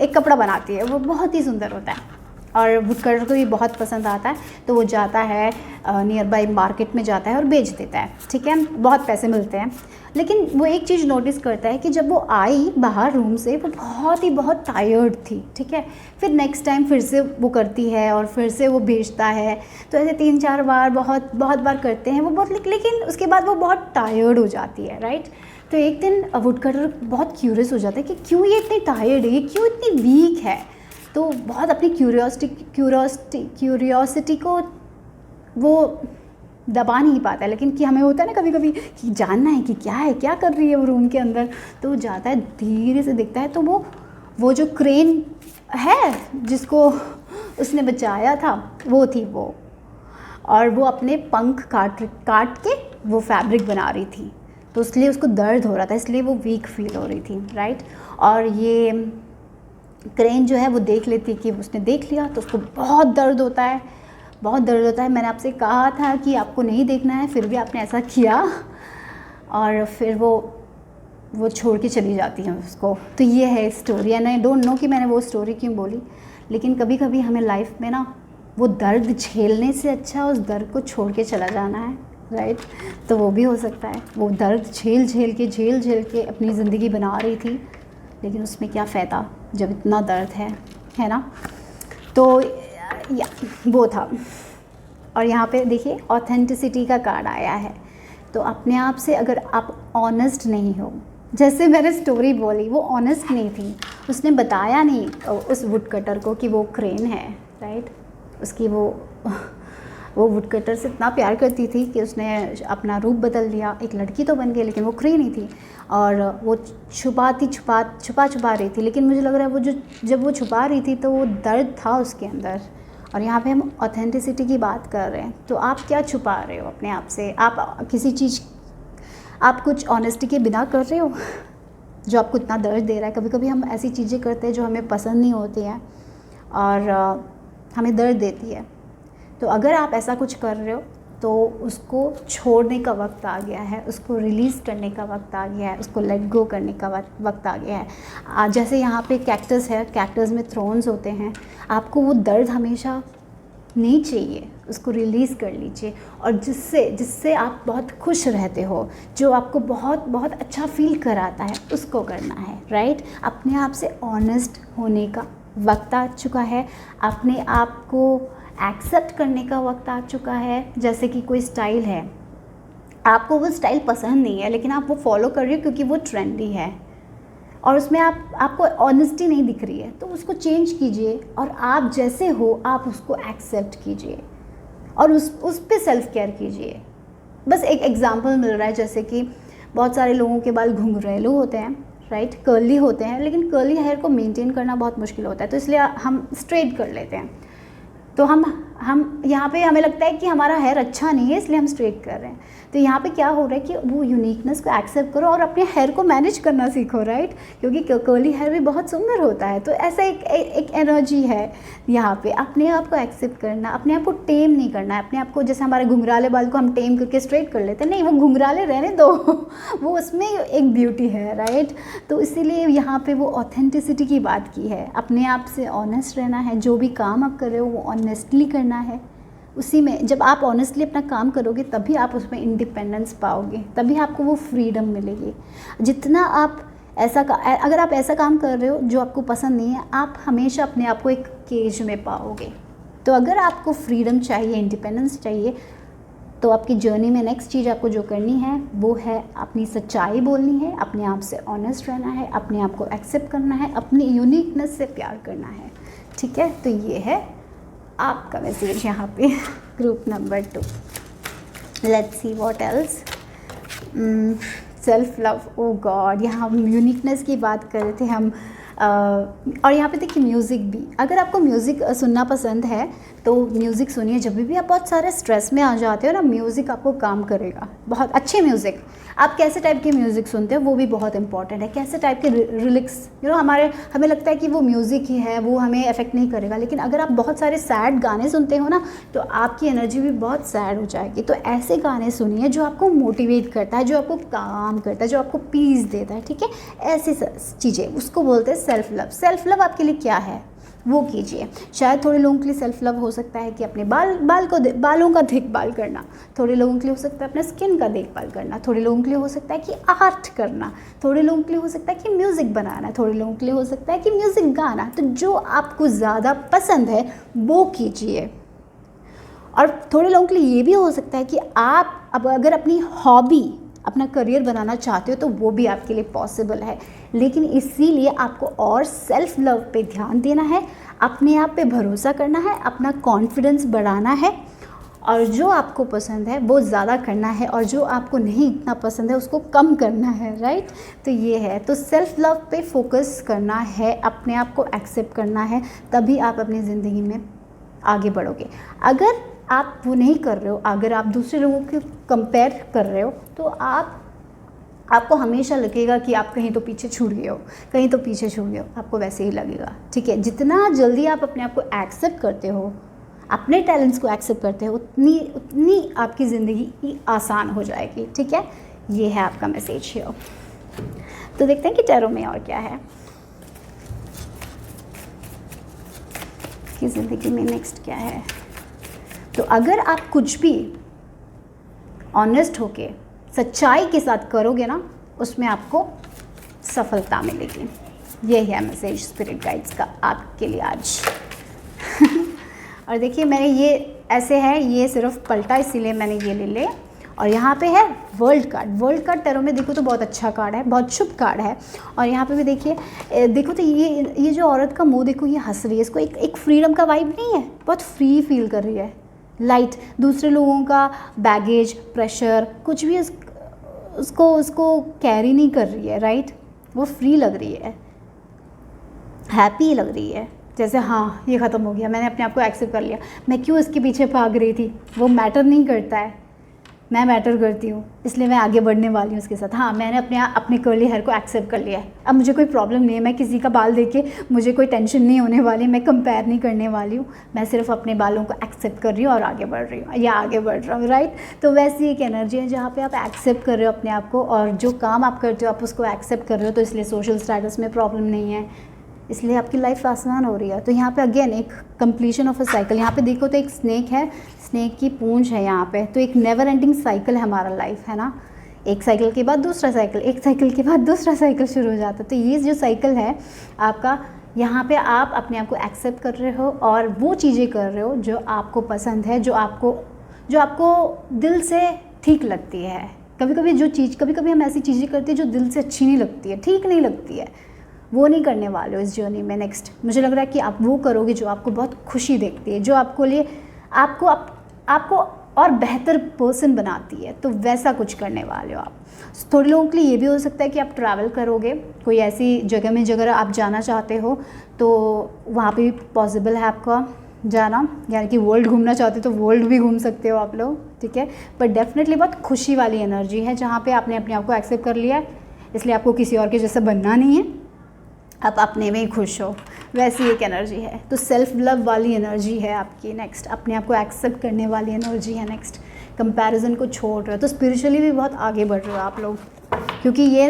A: एक कपड़ा बनाती है, वो बहुत ही सुंदर होता है, और वुड कटर को भी बहुत पसंद आता है। तो वो जाता है नियर बाई मार्केट में जाता है और बेच देता है। ठीक है, बहुत पैसे मिलते हैं। लेकिन वो एक चीज़ नोटिस करता है कि जब वो आई बाहर रूम से, वो बहुत टायर्ड थी। ठीक है, फिर नेक्स्ट टाइम फिर से वो करती है और फिर से वो बेचता है। तो ऐसे 3-4 बार बहुत बार करते हैं वो लेकिन उसके बाद वो बहुत टायर्ड हो जाती है, राइट। तो एक दिन वुड कटर बहुत क्यूरियस हो जाता है कि क्यों ये इतनी टायर्ड है, ये क्यों इतनी वीक है। तो बहुत अपनी क्यूरियोसिटी को वो दबा नहीं पाता है, लेकिन कि हमें होता है ना कभी कभी कि जानना है कि क्या है, क्या कर रही है वो रूम के अंदर। तो वो जाता है, धीरे से देखता है, तो वो जो क्रेन है जिसको उसने बचाया था वो थी वो, और वो अपने पंख काट के वो फैब्रिक बना रही थी, तो इसलिए उसको दर्द हो रहा था, इसलिए वो वीक फील हो रही थी, राइट। और ये क्रेन जो है वो देख लेती कि उसने देख लिया तो उसको बहुत दर्द होता है, बहुत दर्द होता है। मैंने आपसे कहा था कि आपको नहीं देखना है, फिर भी आपने ऐसा किया, और फिर वो छोड़ के चली जाती है उसको। तो ये है story, and I don't know कि मैंने वो स्टोरी क्यों बोली, लेकिन कभी कभी हमें लाइफ में ना वो दर्द झेलने से अच्छा उस दर्द को छोड़ के चला जाना है, राइट। तो वो भी हो सकता है, वो दर्द झेल के अपनी ज़िंदगी बना रही थी, लेकिन उसमें क्या फ़ायदा जब इतना दर्द है ना। तो या वो था। और यहाँ पे देखिए ऑथेंटिसिटी का कार्ड आया है। तो अपने आप से अगर आप ऑनेस्ट नहीं हो, जैसे मैंने स्टोरी बोली वो ऑनेस्ट नहीं थी, उसने बताया नहीं उस वुड कटर को कि वो क्रेन है, राइट। उसकी वो वुडकटर से इतना प्यार करती थी कि उसने अपना रूप बदल लिया, एक लड़की तो बन गई लेकिन वो क्रेन ही थी, और वो छुपा रही थी। लेकिन मुझे लग रहा है वो जब वो छुपा रही थी तो वो दर्द था उसके अंदर। और यहाँ पे हम ऑथेंटिसिटी की बात कर रहे हैं, तो आप क्या छुपा रहे हो अपने आप से? आप किसी चीज़, आप कुछ ऑनेस्टी के बिना कर रहे हो जो आपको इतना दर्द दे रहा है। कभी कभी हम ऐसी चीज़ें करते हैं जो हमें पसंद नहीं होती हैं और हमें दर्द देती है। तो अगर आप ऐसा कुछ कर रहे हो तो उसको छोड़ने का वक्त आ गया है, उसको रिलीज़ करने का वक्त आ गया है, उसको लेट गो करने का वक्त आ गया है। जैसे यहाँ पे कैक्टस है, कैक्टस में थ्रॉन्स होते हैं, आपको वो दर्द हमेशा नहीं चाहिए, उसको रिलीज़ कर लीजिए। और जिससे आप बहुत खुश रहते हो, जो आपको बहुत बहुत अच्छा फील कराता है, उसको करना है, राइट। अपने आप से ऑनेस्ट होने का वक्त आ चुका है, अपने आप को एक्सेप्ट करने का वक्त आ चुका है। जैसे कि कोई स्टाइल है, आपको वो स्टाइल पसंद नहीं है लेकिन आप वो फॉलो कर रहे हो क्योंकि वो ट्रेंडी है और उसमें आपको ऑनेस्टी नहीं दिख रही है, तो उसको चेंज कीजिए और आप जैसे हो आप उसको एक्सेप्ट कीजिए और उस पे सेल्फ केयर कीजिए। बस एक एग्जांपल मिल रहा है, जैसे कि बहुत सारे लोगों के बाल घुंघरेलू होते हैं, राइट, कर्ली होते हैं, लेकिन कर्ली हेयर को मेंटेन करना बहुत मुश्किल होता है, तो इसलिए हम स्ट्रेट कर लेते हैं। तो हम यहाँ पे हमें लगता है कि हमारा हेयर अच्छा नहीं है इसलिए हम स्ट्रेट कर रहे हैं। तो यहाँ पे क्या हो रहा है कि वो यूनिकनेस को एक्सेप्ट करो और अपने हेयर को मैनेज करना सीखो, राइट, क्योंकि कर्ली हेयर भी बहुत सुंदर होता है। तो ऐसा एक एनर्जी है यहाँ पे, अपने आप को एक्सेप्ट करना, अपने आप को टेम नहीं करना है। अपने आप को, जैसे हमारे घुंघराले बाल को हम टेम करके स्ट्रेट कर लेते हैं, नहीं, वो घुंघराले रहने दो वो उसमें एक ब्यूटी है, राइट। तो इसीलिए यहाँ पे वो ऑथेंटिसिटी की बात की है, अपने आप से ऑनेस्ट रहना है, जो भी काम आप कर रहे हो वो ऑनेस्टली करना है। उसी में जब आप ऑनेस्टली अपना काम करोगे तभी आप उसमें इंडिपेंडेंस पाओगे, तभी आपको वो फ्रीडम मिलेगी। जितना आप अगर आप ऐसा काम कर रहे हो जो आपको पसंद नहीं है, आप हमेशा अपने आप को एक केज में पाओगे। तो अगर आपको फ्रीडम चाहिए, इंडिपेंडेंस चाहिए, तो आपकी जर्नी में नेक्स्ट चीज़ आपको जो करनी है वो है अपनी सच्चाई बोलनी है, अपने आप से ऑनेस्ट रहना है, अपने आप को एक्सेप्ट करना है, अपनी यूनिकनेस से प्यार करना है, ठीक है। तो ये है आपका मैसेज यहाँ पे group number 2। Let's see what else. Self love, oh god, यहाँ हम यूनिकनेस की बात कर रहे थे हम। और यहाँ पे देखिए म्यूज़िक भी, अगर आपको म्यूज़िक सुनना पसंद है तो म्यूज़िक सुनिए। जब भी आप बहुत सारे स्ट्रेस में आ जाते हो ना, म्यूज़िक आपको काम करेगा, बहुत अच्छे म्यूज़िक। आप कैसे टाइप के म्यूज़िक सुनते हो वो भी बहुत इंपॉर्टेंट है, कैसे टाइप के लिरिक्स, हमें लगता है कि वो म्यूज़िक ही है, वो हमें अफेक्ट नहीं करेगा, लेकिन अगर आप बहुत सारे सैड गाने सुनते हो ना तो आपकी एनर्जी भी बहुत सैड हो जाएगी। तो ऐसे गाने सुनिए जो आपको मोटिवेट करता है, जो आपको काम करता है, जो आपको पीस देता है, ठीक है। ऐसी चीज़ें, उसको बोलते हैं सेल्फ लव। सेल्फ लव आपके लिए क्या है वो कीजिए। शायद थोड़े लोगों के लिए सेल्फ लव हो सकता है कि अपने बालों का देखभाल करना, थोड़े लोगों के लिए हो सकता है अपने स्किन का देखभाल करना, थोड़े लोगों के लिए हो सकता है कि आर्ट करना, थोड़े लोगों के लिए हो सकता है कि म्यूज़िक बनाना, थोड़े लोगों के लिए हो सकता है कि म्यूज़िक गाना। तो जो आपको ज़्यादा पसंद है वो कीजिए। और थोड़े लोगों के लिए ये भी हो सकता है कि आप अब अगर अपनी हॉबी, अपना करियर बनाना चाहते हो तो वो भी आपके लिए पॉसिबल है, लेकिन इसीलिए आपको और सेल्फ लव पे ध्यान देना है, अपने आप पे भरोसा करना है, अपना कॉन्फिडेंस बढ़ाना है, और जो आपको पसंद है वो ज़्यादा करना है, और जो आपको नहीं इतना पसंद है उसको कम करना है, राइट। तो ये है, तो सेल्फ लव पे फोकस करना है, अपने आप को एक्सेप्ट करना है, तभी आप अपनी ज़िंदगी में आगे बढ़ोगे। अगर आप वो नहीं कर रहे हो, अगर आप दूसरे लोगों के कंपेयर कर रहे हो, तो आपको हमेशा लगेगा कि आप कहीं तो पीछे छूट गए हो, कहीं तो पीछे छूट गए हो, आपको वैसे ही लगेगा, ठीक है। जितना जल्दी आप अपने आप को एक्सेप्ट करते हो, अपने टैलेंट्स को एक्सेप्ट करते हो, उतनी आपकी ज़िंदगी आसान हो जाएगी, ठीक है। ये है आपका मैसेज है। तो देखते हैं कि टैरो में और क्या है कि ज़िंदगी में नेक्स्ट क्या है। तो अगर आप कुछ भी ऑनेस्ट होके सच्चाई के साथ करोगे ना, उसमें आपको सफलता मिलेगी। यही है मैसेज स्पिरिट गाइड्स का आपके लिए आज। और देखिए मैंने ये ऐसे है, ये सिर्फ पलटा इसीलिए मैंने ये ले ले। और यहाँ पे है world card. World card tarot में देखो तो बहुत अच्छा कार्ड है, बहुत शुभ कार्ड है। और यहाँ पे भी देखिए, देखो तो ये जो औरत का मुंह देखो, ये हंस रही है, इसको एक फ्रीडम का वाइब नहीं है, बहुत फ्री फील कर रही है, लाइट। दूसरे लोगों का बैगेज, प्रेशर, कुछ भी उसको कैरी नहीं कर रही है, राइट। वो फ्री लग रही है, हैप्पी लग रही है, जैसे हाँ ये ख़त्म हो गया, मैंने अपने आप को एक्सेप्ट कर लिया, मैं क्यों इसके पीछे भाग रही थी, वो मैटर नहीं करता है, मैं मैटर करती हूँ, इसलिए मैं आगे बढ़ने वाली हूँ उसके साथ। हाँ, मैंने अपने कर्ली हेयर को एक्सेप्ट कर लिया है, अब मुझे कोई प्रॉब्लम नहीं है, मैं किसी का बाल देख के मुझे कोई टेंशन नहीं होने वाली, मैं कंपेयर नहीं करने वाली हूँ, मैं सिर्फ अपने बालों को एक्सेप्ट कर रही हूँ और आगे बढ़ रही हूँ या आगे बढ़ रहा हूँ, राइट। तो वैसी एक एनर्जी है जहाँ पर आप एक्सेप्ट कर रहे हो अपने आप को, और जो काम आप करते हो आप उसको एक्सेप्ट कर रहे हो, तो इसलिए सोशल स्टेटस में प्रॉब्लम नहीं है, इसलिए आपकी लाइफ आसान हो रही है। तो यहाँ पे अगेन एक कंप्लीशन ऑफ अ साइकिल। यहाँ पे देखो तो एक स्नेक है, स्नेक की पूंछ है यहाँ पे, तो एक नेवर एंडिंग साइकिल है हमारा लाइफ, है ना। एक साइकिल के बाद दूसरा साइकिल, एक साइकिल के बाद दूसरा साइकिल शुरू हो जाता है। तो ये जो साइकिल है आपका, यहाँ पे आप अपने आप को एक्सेप्ट कर रहे हो और वो चीज़ें कर रहे हो जो आपको पसंद है, जो आपको दिल से ठीक लगती है। कभी कभी हम ऐसी चीज़ें करते हैं जो दिल से अच्छी नहीं लगती है, ठीक नहीं लगती है, वो नहीं करने वाले हो इस जर्नी में। नेक्स्ट मुझे लग रहा है कि आप वो करोगे जो आपको बहुत खुशी देती है, जो आपको और बेहतर पर्सन बनाती है, तो वैसा कुछ करने वाले हो आप। थोड़े लोगों के लिए ये भी हो सकता है कि आप ट्रैवल करोगे, कोई ऐसी जगह में जगह आप जाना चाहते हो तो वहाँ पे भी पॉसिबल है आपका जाना, यानी कि वर्ल्ड घूमना चाहते हो तो वर्ल्ड भी घूम सकते हो आप लोग, ठीक है। पर डेफिनेटली बहुत खुशी वाली एनर्जी है जहाँ पे आपने अपने आप को एक्सेप्ट कर लिया है, इसलिए आपको किसी और के जैसा बनना नहीं है, आप अपने में ही खुश हो, वैसी एक एनर्जी है। तो सेल्फ लव वाली एनर्जी है आपकी। नेक्स्ट अपने आप को एक्सेप्ट करने वाली एनर्जी है। नेक्स्ट कंपैरिजन को छोड़ रहे हो, तो स्पिरिचुअली भी बहुत आगे बढ़ रहे हो आप लोग, क्योंकि ये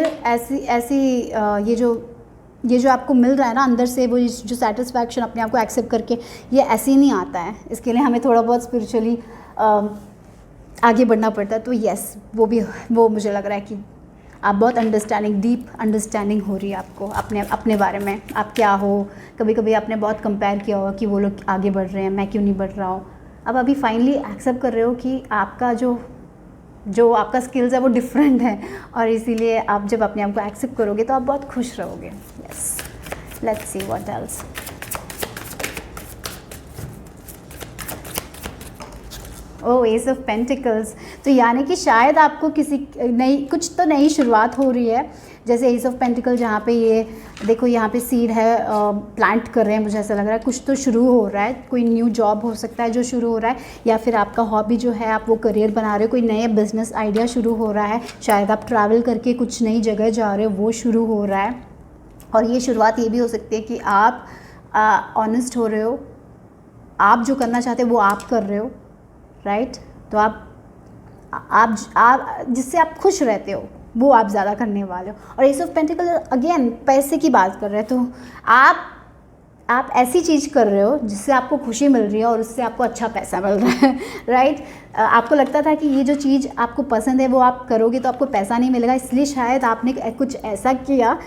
A: ये जो आपको मिल रहा है ना अंदर से, वो जो सेटिस्फैक्शन अपने आप को एक्सेप्ट करके, ये ऐसे ही नहीं आता है, इसके लिए हमें थोड़ा बहुत स्पिरिचुअली आगे बढ़ना पड़ता है। तो यस, वो मुझे लग रहा है कि आप बहुत डीप अंडरस्टैंडिंग हो रही है आपको अपने बारे में, आप क्या हो। कभी कभी आपने बहुत कंपेयर किया होगा कि वो लोग आगे बढ़ रहे हैं, मैं क्यों नहीं बढ़ रहा हूँ। अब अभी फाइनली एक्सेप्ट कर रहे हो कि आपका जो आपका स्किल्स है वो डिफरेंट है, और इसीलिए आप जब अपने आप को एक्सेप्ट करोगे तो आप बहुत खुश रहोगे। Yes, let's see what else. Oh, S of pentacles. तो यानी कि शायद आपको कुछ तो नई शुरुआत हो रही है। जैसे एस ऑफ पेंटिकल जहाँ पे ये देखो, यहाँ पे सीड है, प्लांट कर रहे हैं, मुझे ऐसा लग रहा है कुछ तो शुरू हो रहा है, कोई न्यू जॉब हो सकता है जो शुरू हो रहा है, या फिर आपका हॉबी जो है आप वो करियर बना रहे हो, कोई नया बिजनेस आइडिया शुरू हो रहा है, शायद आप ट्रैवल करके कुछ नई जगह जा रहे हो, वो शुरू हो रहा है। और ये शुरुआत ये भी हो सकती है कि आप ऑनेस्ट हो रहे हो, आप जो करना चाहते हो वो आप कर रहे हो, राइट। तो आप जिससे आप खुश रहते हो वो आप ज़्यादा करने वाले हो। और एस ऑफ पेंटिकल अगेन पैसे की बात कर रहे हैं, तो आप ऐसी चीज़ कर रहे हो जिससे आपको खुशी मिल रही है और उससे आपको अच्छा पैसा मिल रहा है, राइट। आपको लगता था कि ये जो चीज़ आपको पसंद है वो आप करोगे तो आपको पैसा नहीं मिलेगा, इसलिए शायद आपने कुछ ऐसा किया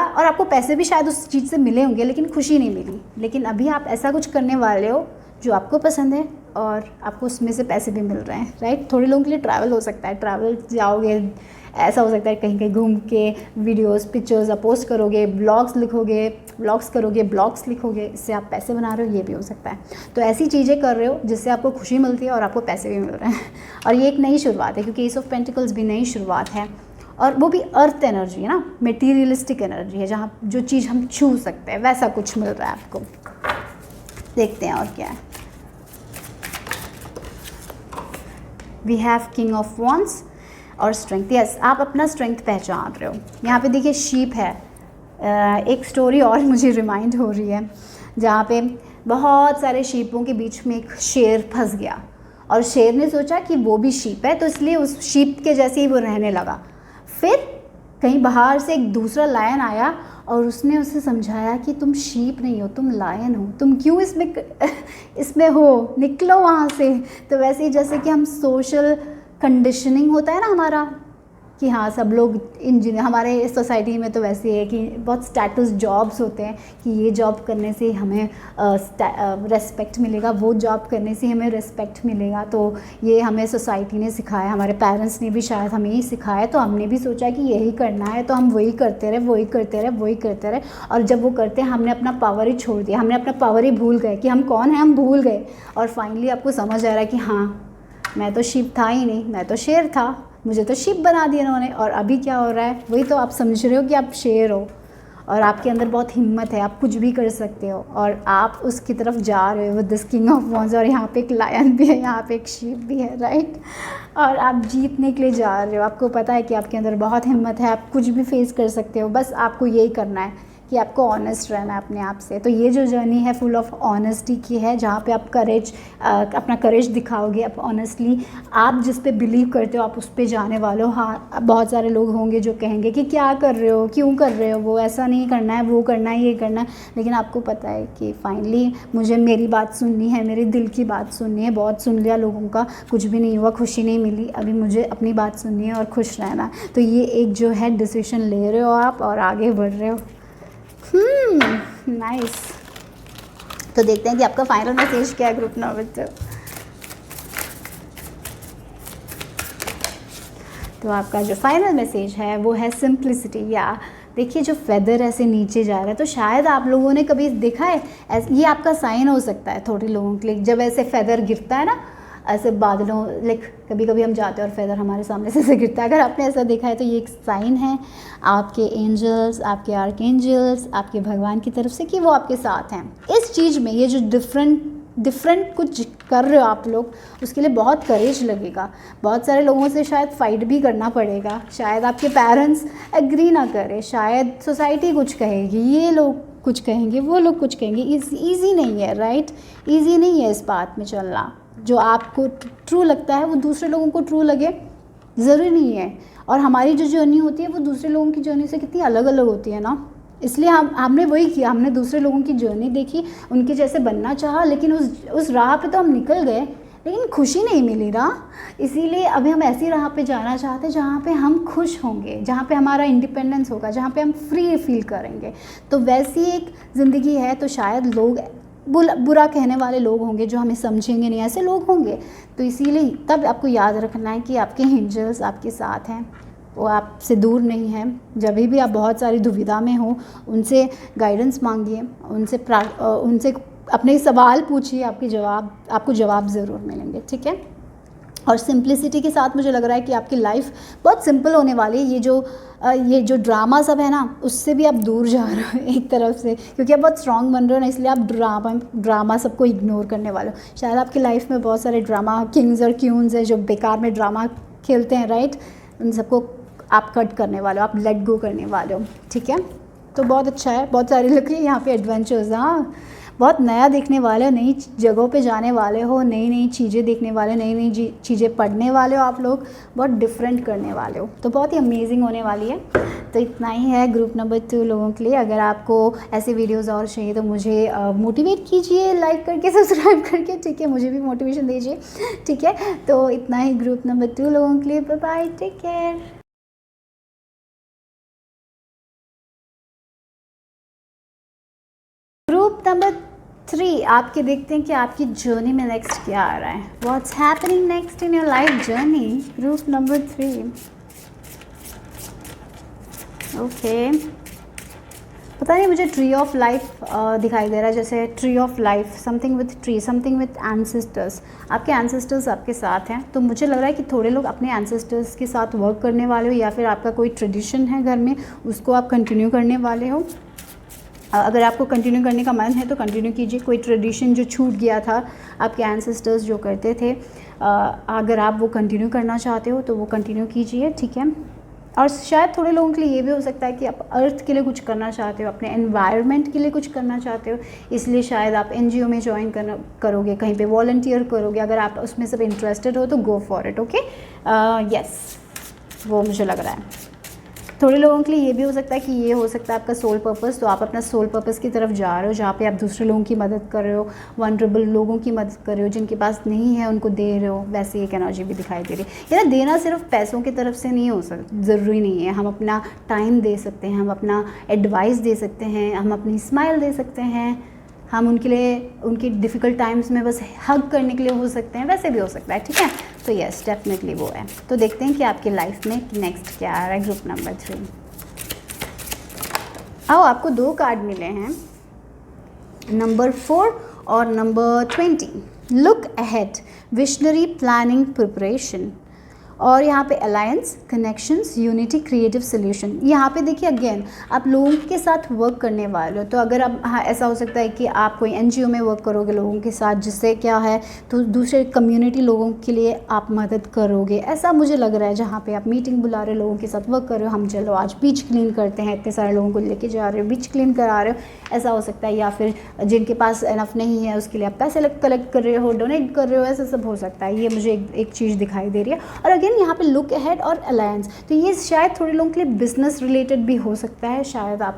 A: और आपको पैसे भी शायद उस चीज़ से मिले होंगे लेकिन खुशी नहीं मिली। लेकिन अभी आप ऐसा कुछ करने वाले हो जो आपको पसंद है और आपको उसमें से पैसे भी मिल रहे हैं, राइट। थोड़े लोगों के लिए ट्रैवल हो सकता है, ट्रैवल जाओगे, ऐसा हो सकता है कहीं कहीं घूम के वीडियोस पिक्चर्स आप पोस्ट करोगे, ब्लॉग्स करोगे, ब्लॉग्स लिखोगे, इससे आप पैसे बना रहे हो, ये भी हो सकता है। तो ऐसी चीज़ें कर रहे हो जिससे आपको खुशी मिलती है और आपको पैसे भी मिल रहे हैं और ये एक नई शुरुआत है, क्योंकि एस ऑफ पेंटिकल्स भी नई शुरुआत है और वो भी अर्थ एनर्जी है ना, मटेरियलिस्टिक एनर्जी है, जहाँ जो चीज़ हम छू सकते हैं वैसा कुछ मिल रहा है आपको। देखते हैं और क्या है। We have king of wands और स्ट्रेंथ। यस, आप अपना स्ट्रेंथ पहचान रहे हो। यहाँ पे देखिए शीप है। एक स्टोरी और मुझे रिमाइंड हो रही है, जहाँ पे बहुत सारे शीपों के बीच में एक शेर फंस गया और शेर ने सोचा कि वो भी शीप है, तो इसलिए उस शीप के जैसे ही वो रहने लगा। फिर कहीं बाहर से एक दूसरा लायन आया और उसने उसे समझाया कि तुम शीप नहीं हो, तुम लायन हो, तुम क्यों इसमें हो, निकलो वहाँ से। तो वैसे ही जैसे कि हम सोशल कंडीशनिंग होता है ना हमारा, कि हाँ सब लोग इंजीनियर, हमारे सोसाइटी में तो वैसे है कि बहुत स्टेटस जॉब्स होते हैं कि ये जॉब करने से हमें रेस्पेक्ट मिलेगा, वो जॉब करने से हमें रेस्पेक्ट मिलेगा। तो ये हमें सोसाइटी ने सिखाया, हमारे पेरेंट्स ने भी शायद हमें ही सिखाया, तो हमने भी सोचा कि यही करना है, तो हम वही करते रहे। और जब वो करते हैं हमने अपना पावर ही छोड़ दिया, हमने अपना पावर ही भूल गए कि हम कौन हैं, हम भूल गए। और फाइनली आपको समझ आ रहा है कि हाँ मैं तो शीप था ही नहीं, मैं तो शेर था, मुझे तो शीप बना दिया इन्होंने। और अभी क्या हो रहा है, वही तो आप समझ रहे हो कि आप शेर हो और आपके अंदर बहुत हिम्मत है, आप कुछ भी कर सकते हो और आप उसकी तरफ जा रहे हो with this king of wands. और यहाँ पे एक लायन भी है, यहाँ पे एक शीप भी है, राइट। और आप जीतने के लिए जा रहे हो, आपको पता है कि आपके अंदर बहुत हिम्मत है, आप कुछ भी फेस कर सकते हो, बस आपको यही करना है कि आपको ऑनेस्ट रहना है अपने आप से। तो ये जो जर्नी है फुल ऑफ ऑनेस्टी की है, जहाँ पे आप अपना करेज दिखाओगे, आप ऑनेस्टली आप जिस पे बिलीव करते हो आप उस पे जाने वाले हो। हाँ, बहुत सारे लोग होंगे जो कहेंगे कि क्या कर रहे हो, क्यों कर रहे हो, वो ऐसा नहीं करना है, वो करना है, ये करना है, लेकिन आपको पता है कि फाइनली मुझे मेरी बात सुननी है, मेरे दिल की बात सुननी है। बहुत सुन लिया लोगों का, कुछ भी नहीं हुआ, खुशी नहीं मिली, अभी मुझे अपनी बात सुननी है और खुश रहना। तो ये एक जो है डिसीजन ले रहे हो आप और आगे बढ़ रहे हो। नाइस। तो देखते हैं कि आपका फाइनल मैसेज क्या है ग्रुप नंबर 2। तो आपका जो फाइनल मैसेज है वो है सिंप्लिसिटी। या देखिए जो फेदर ऐसे नीचे जा रहा है, तो शायद आप लोगों ने कभी देखा है, ये आपका साइन हो सकता है थोड़े लोगों के लिए, जब ऐसे फेदर गिरता है ना ऐसे बादलों, लाइक कभी कभी हम जाते हैं और फेदर हमारे सामने से गिरता है। अगर आपने ऐसा देखा है तो ये एक साइन है आपके एंजल्स, आपके आर्क एंजल्स, आपके भगवान की तरफ से कि वो आपके साथ हैं इस चीज़ में। ये जो डिफरेंट कुछ कर रहे हो आप लोग, उसके लिए बहुत करेज लगेगा, बहुत सारे लोगों से शायद फाइट भी करना पड़ेगा, शायद आपके पेरेंट्स एग्री ना करें, शायद सोसाइटी कुछ कहेगी, ये लोग कुछ कहेंगे, वो लोग कुछ कहेंगे। ईजी नहीं है, राइट। ईजी नहीं है इस बात में चलना। जो आपको ट्रू लगता है वो दूसरे लोगों को ट्रू लगे ज़रूरी नहीं है। और हमारी जो जर्नी होती है वो दूसरे लोगों की जर्नी से कितनी अलग अलग होती है ना। इसलिए हमने वही किया, हमने दूसरे लोगों की जर्नी देखी, उनके जैसे बनना चाहा, लेकिन उस राह पे तो हम निकल गए, लेकिन खुशी नहीं मिली ना। इसीलिए अभी हम ऐसी राह पे जाना चाहते हैं जहाँ पे हम खुश होंगे, जहाँ पे हमारा इंडिपेंडेंस होगा, जहाँ पे हम फ्री फील करेंगे। तो वैसी एक ज़िंदगी है। तो शायद लोग बुरा कहने वाले लोग होंगे जो हमें समझेंगे नहीं, ऐसे लोग होंगे। तो इसीलिए तब आपको याद रखना है कि आपके एंजल्स आपके साथ हैं, वो आपसे दूर नहीं है। जब भी आप बहुत सारी दुविधा में हो उनसे गाइडेंस मांगिए, उनसे अपने सवाल पूछिए, आपको जवाब ज़रूर मिलेंगे, ठीक है। और सिंप्लिसिटी के साथ मुझे लग रहा है कि आपकी लाइफ बहुत सिंपल होने वाली है। ये जो ड्रामा सब है ना, उससे भी आप दूर जा रहे हो एक तरफ से, क्योंकि आप बहुत स्ट्रांग बन रहे हो ना, इसलिए आप ड्रामा सबको इग्नोर करने वाले हो। शायद आपकी लाइफ में बहुत सारे ड्रामा किंग्स और क्यून्स हैं जो बेकार में ड्रामा खेलते हैं, राइट। उन सबको आप कट करने वाले हो, आप लेट गो करने वाले हो, ठीक है। तो बहुत अच्छा है। बहुत सारे लोग यहाँ पे एडवेंचर्स, हाँ बहुत नया देखने वाले हो, नई जगहों पे जाने वाले हो, नई चीज़ें देखने वाले, नई चीज़ें पढ़ने वाले हो, आप लोग बहुत डिफरेंट करने वाले हो। तो बहुत ही अमेजिंग होने वाली है। तो इतना ही है ग्रुप नंबर 2 लोगों के लिए। अगर आपको ऐसे वीडियोस और चाहिए तो मुझे मोटिवेट कीजिए लाइक करके, सब्सक्राइब करके, ठीक है। मुझे भी मोटिवेशन दीजिए, ठीक है। तो इतना ही ग्रुप नंबर 2 लोगों के लिए। Bye bye, take care. Group number 3 आपके देखते हैं कि आपकी जर्नी में नेक्स्ट क्या आ रहा है. What's happening next in your life journey, group number 3. Okay, पता नहीं मुझे ट्री ऑफ लाइफ दिखाई दे रहा है, जैसे tree of life, something with tree, something with ancestors. आपके एंसेस्टर्स आपके साथ हैं, तो मुझे लग रहा है कि थोड़े लोग अपने एंसेस्टर्स के साथ वर्क करने वाले हो, या फिर आपका कोई ट्रेडिशन है घर में उसको आप कंटिन्यू करने वाले हो. अगर आपको कंटिन्यू करने का मन है तो कंटिन्यू कीजिए. कोई ट्रेडिशन जो छूट गया था, आपके एंसेस्टर्स जो करते थे, अगर आप वो कंटिन्यू करना चाहते हो तो वो कंटिन्यू कीजिए, ठीक है. और शायद थोड़े लोगों के लिए ये भी हो सकता है कि आप अर्थ के लिए कुछ करना चाहते हो, अपने एनवायरनमेंट के लिए कुछ करना चाहते हो, इसलिए शायद आप एनजीओ में ज्वाइन करोगे, कहीं पे वॉलंटियर करोगे. अगर आप उसमें सब इंटरेस्टेड हो तो go for it. Okay, yes, वो मुझे लग रहा है. थोड़े लोगों के लिए ये भी हो सकता है कि ये हो सकता है आपका सोल पर्पस, तो आप अपना सोल पर्पस की तरफ जा रहे हो, जहाँ पे आप दूसरे लोगों की मदद कर रहे हो, वनरेबल लोगों की मदद कर रहे हो, जिनके पास नहीं है उनको दे रहे हो. वैसे एक एनर्जी भी दिखाई दे रही है. ये ना, देना सिर्फ पैसों की तरफ से नहीं हो सकता, ज़रूरी नहीं है. हम अपना टाइम दे सकते हैं, हम अपना एडवाइस दे सकते हैं, हम अपनी स्माइल दे सकते हैं, हम उनके लिए उनकी डिफ़िकल्ट टाइम्स में बस हग करने के लिए हो सकते हैं. वैसे भी हो सकता है, ठीक है. तो यस, डेफिनेटली वो है. तो देखते हैं कि आपकी लाइफ में नेक्स्ट क्या आ रहा है, ग्रुप नंबर 3. आओ, आपको 2 कार्ड मिले हैं, नंबर 4 और number 20. Look ahead, visionary, planning, preparation. और यहाँ पे alliance, connections, unity, creative solution. यहाँ पे देखिए अगेन आप लोगों के साथ वर्क करने वाले हो, तो अगर आप, हाँ, ऐसा हो सकता है कि आप कोई एनजीओ में वर्क करोगे लोगों के साथ, जिससे क्या है तो दूसरे कम्युनिटी लोगों के लिए आप मदद करोगे, ऐसा मुझे लग रहा है. जहाँ पे आप मीटिंग बुला रहे हो, लोगों के साथ वर्क कर रहे हो, हम चलो आज बीच क्लीन करते हैं, इतने सारे लोगों को लेके जा रहे हो, बीच क्लीन करा रहे हो, ऐसा हो सकता है. या फिर जिनके पास इनफ नहीं है उसके लिए आप पैसे कलेक्ट कर रहे हो, डोनेट कर रहे हो, ऐसा सब हो सकता है. ये मुझे एक चीज़ दिखाई दे रही है. और अगेन यहाँ पे लुक अहेड और अलायंस, तो ये शायद थोड़े लोगों के लिए बिजनेस रिलेटेड भी हो सकता है. शायद आप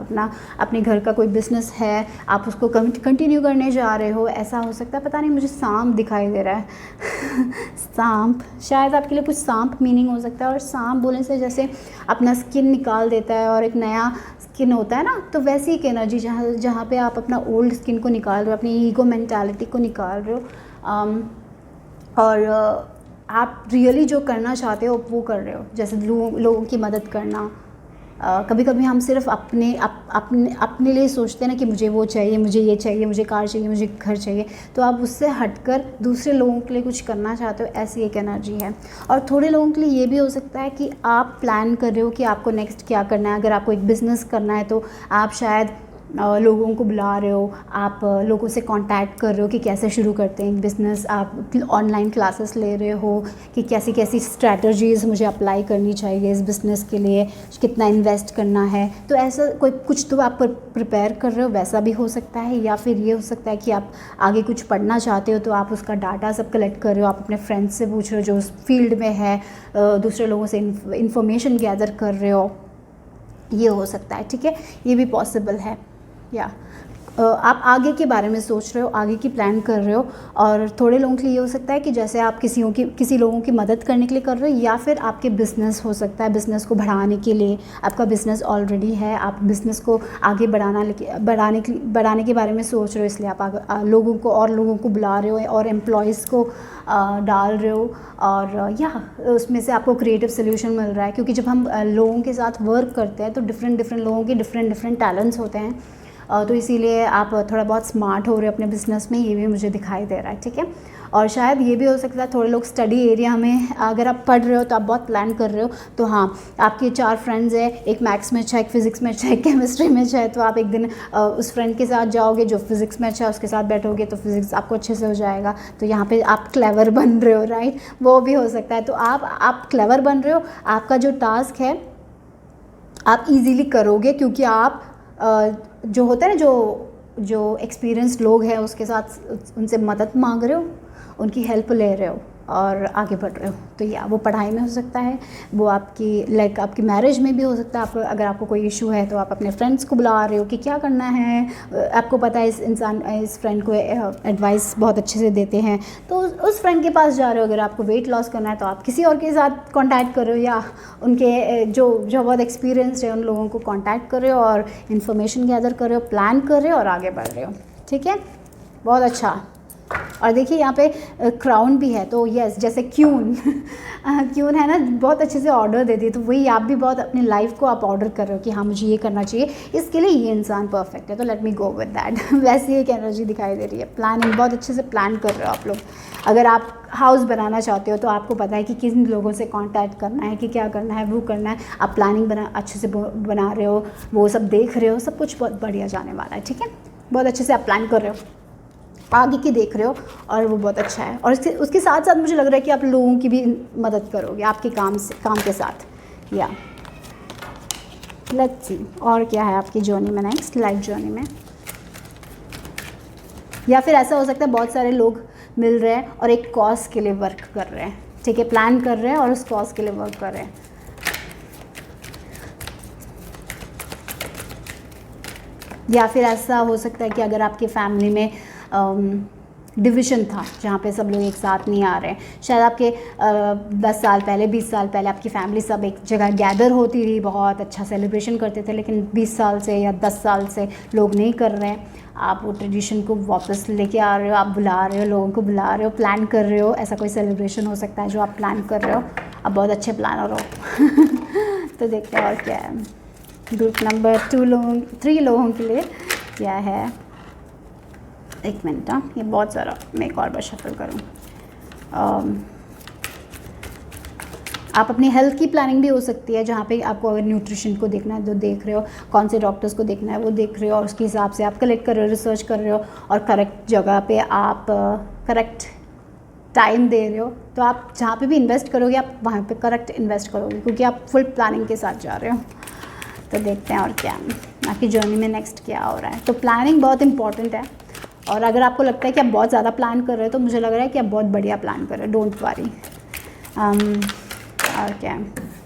A: अपने घर का कोई बिजनेस है, आप उसको कंटिन्यू करने जा रहे हो, ऐसा हो सकता है. पता नहीं, मुझे सांप दिखाई दे रहा है. सांप, शायद आपके लिए कुछ सांप मीनिंग हो सकता है. और सांप बोलने से जैसे अपना स्किन निकाल देता है और एक नया स्किन होता है ना, तो वैसी एक एनर्जी जहाँ पे आप अपना ओल्ड स्किन को निकाल रहे हो, अपनी ईगो मेंटालिटी को निकाल रहे हो, और आप रियली जो करना चाहते हो वो कर रहे हो. जैसे लोगों की मदद करना. कभी कभी हम सिर्फ अपने लिए सोचते हैं ना कि मुझे वो चाहिए, मुझे ये चाहिए, मुझे कार चाहिए, मुझे घर चाहिए, तो आप उससे हटकर दूसरे लोगों के लिए कुछ करना चाहते हो, ऐसी एक एनर्जी है. और थोड़े लोगों के लिए ये भी हो सकता है कि आप प्लान कर रहे हो कि आपको नेक्स्ट क्या करना है. अगर आपको एक बिज़नेस करना है तो आप शायद लोगों को बुला रहे हो, आप लोगों से कांटेक्ट कर रहे हो कि कैसे शुरू करते हैं बिज़नेस. आप ऑनलाइन क्लासेस ले रहे हो कि कैसी कैसी स्ट्रैटेजीज़ मुझे अप्लाई करनी चाहिए इस बिज़नेस के लिए, कितना इन्वेस्ट करना है. तो ऐसा कोई कुछ तो आप प्रिपेयर कर रहे हो, वैसा भी हो सकता है. या फिर ये हो सकता है कि आप आगे कुछ पढ़ना चाहते हो, तो आप उसका डाटा सब कलेक्ट कर रहे हो, आप अपने फ्रेंड्स से पूछ रहे हो जो उस फील्ड में है, दूसरे लोगों से इंफॉर्मेशन गैदर कर रहे हो. ये हो सकता है, ठीक है, ये भी पॉसिबल है. या आप आगे के बारे में सोच रहे हो, आगे की प्लान कर रहे हो. और थोड़े लोगों के लिए ये हो सकता है कि जैसे आप किसी लोगों की मदद करने के लिए कर रहे हो, या फिर आपके बिज़नेस हो सकता है, बिज़नेस को बढ़ाने के लिए. आपका बिज़नेस ऑलरेडी है, आप बिज़नेस को आगे बढ़ाने के बारे में सोच रहे हो, इसलिए आप लोगों को बुला रहे हो और एम्प्लॉयज़ को डाल रहे हो. और या उसमें से आपको क्रिएटिव सोल्यूशन मिल रहा है, क्योंकि जब हम लोगों के साथ वर्क करते हैं तो डिफरेंट लोगों के डिफरेंट टैलेंट्स होते हैं. तो इसीलिए आप थोड़ा बहुत स्मार्ट हो रहे हो अपने बिज़नेस में, ये भी मुझे दिखाई दे रहा है, ठीक है. और शायद ये भी हो सकता है थोड़े लोग स्टडी एरिया में, अगर आप पढ़ रहे हो तो आप बहुत प्लान कर रहे हो, तो हाँ, आपके 4 फ्रेंड्स हैं, एक मैथ्स में अच्छा है, एक फिज़िक्स में अच्छा है, एक केमिस्ट्री में अच्छा है, तो आप एक दिन उस फ्रेंड के साथ जाओगे जो फिज़िक्स में अच्छा है, उसके साथ बैठोगे तो फिज़िक्स आपको अच्छे से हो जाएगा. तो यहाँ पे आप क्लेवर बन रहे हो, राइट, वो भी हो सकता है. तो आप क्लेवर बन रहे हो, आपका जो टास्क है आप इजीली करोगे, क्योंकि आप जो होता है ना, जो एक्सपीरियंस्ड लोग हैं उसके साथ उनसे मदद मांग रहे हो, उनकी हेल्प ले रहे हो और आगे बढ़ रहे हो. तो या वो पढ़ाई में हो सकता है, वो आपकी मैरिज में भी हो सकता है. अगर आपको कोई इशू है तो आप अपने फ्रेंड्स को बुला रहे हो कि क्या करना है. आपको पता है इस फ्रेंड को एडवाइस बहुत अच्छे से देते हैं, तो उस फ्रेंड के पास जा रहे हो. अगर आपको वेट लॉस करना है तो आप किसी और के साथ कॉन्टैक्ट कर रहे हो, या उनके जो बहुत एक्सपीरियंस्ड है उन लोगों को कॉन्टैक्ट कर रहे हो और इन्फॉर्मेशन गैदर कर रहे हो, प्लान कर रहे हो और आगे बढ़ रहे हो, ठीक है. बहुत अच्छा। और देखिए यहाँ पे क्राउन भी है, तो यस, जैसे क्यून क्यून है ना, बहुत अच्छे से ऑर्डर देती है, तो वही आप भी बहुत अपनी लाइफ को आप ऑर्डर कर रहे हो कि हाँ मुझे ये करना चाहिए, इसके लिए ये इंसान परफेक्ट है, तो let me go with that. वैसी एक एनर्जी दिखाई दे रही है। प्लानिंग बहुत अच्छे से प्लान कर रहे हो आप लोग। अगर आप हाउस बनाना चाहते हो तो आपको पता है कि किन लोगों से कांटेक्ट करना है, कि क्या करना है, वो करना है। आप प्लानिंग अच्छे से बना रहे हो, वो सब देख रहे हो, सब कुछ बहुत बढ़िया जाने वाला है, ठीक है। बहुत अच्छे से आप प्लान कर रहे हो, आगे की देख रहे हो, और वो बहुत अच्छा है। और उसके साथ साथ मुझे लग रहा है कि आप लोगों की भी मदद करोगे आपके काम के साथ। या लेट्स सी और क्या है आपकी जर्नी में, नेक्स्ट लाइफ जर्नी में। या फिर ऐसा हो सकता है बहुत सारे लोग मिल रहे हैं और एक कॉज के लिए वर्क कर रहे हैं, ठीक है, प्लान कर रहे हैं और उस कॉज के लिए वर्क कर रहे हैं। या फिर ऐसा हो सकता है कि अगर आपकी फैमिली में डिवीज़न था जहाँ पे सब लोग एक साथ नहीं आ रहे हैं, शायद आपके 10 साल पहले, 20 साल पहले आपकी फैमिली सब एक जगह गैदर होती थी, बहुत अच्छा सेलिब्रेशन करते थे, लेकिन 20 साल से या 10 साल से लोग नहीं कर रहे हैं। आप वो ट्रेडिशन को वापस लेके आ रहे हो, आप बुला रहे हो, लोगों को बुला रहे हो, प्लान कर रहे हो। ऐसा कोई सेलिब्रेशन हो सकता है जो आप प्लान कर रहे हो, आप बहुत अच्छे प्लानर हो। तो देखते हैं और क्या है ग्रुप नंबर 3 लोगों के लिए क्या है। एक मिनट, हाँ, ये बहुत सारा, मैं एक और बार शफल करूँ। आप अपनी हेल्थ की प्लानिंग भी हो सकती है, जहाँ पे आपको अगर न्यूट्रिशन को देखना है तो देख रहे हो, कौन से डॉक्टर्स को देखना है वो देख रहे हो, और उसके हिसाब से आप कलेक्ट कर रहे हो, रिसर्च कर रहे हो, और करेक्ट जगह पे आप करेक्ट टाइम दे रहे हो। तो आप जहाँ पे भी इन्वेस्ट करोगे आप वहाँ पे करेक्ट इन्वेस्ट करोगे, क्योंकि आप फुल प्लानिंग के साथ जा रहे हो। तो देखते हैं और क्या आपकी जर्नी में नेक्स्ट क्या हो रहा है। तो प्लानिंग बहुत इंपॉर्टेंट है, और अगर आपको लगता है कि आप बहुत ज़्यादा प्लान कर रहे हो तो मुझे लग रहा है कि आप बहुत बढ़िया प्लान कर रहे हो, डोंट वरी। और क्या,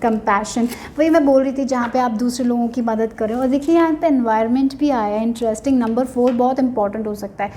A: कंपैशन, वही मैं बोल रही थी, जहाँ पे आप दूसरे लोगों की मदद करें। और देखिए यहाँ पे एनवायरनमेंट भी आया है, इंटरेस्टिंग। नंबर 4 बहुत इंपॉर्टेंट हो सकता है।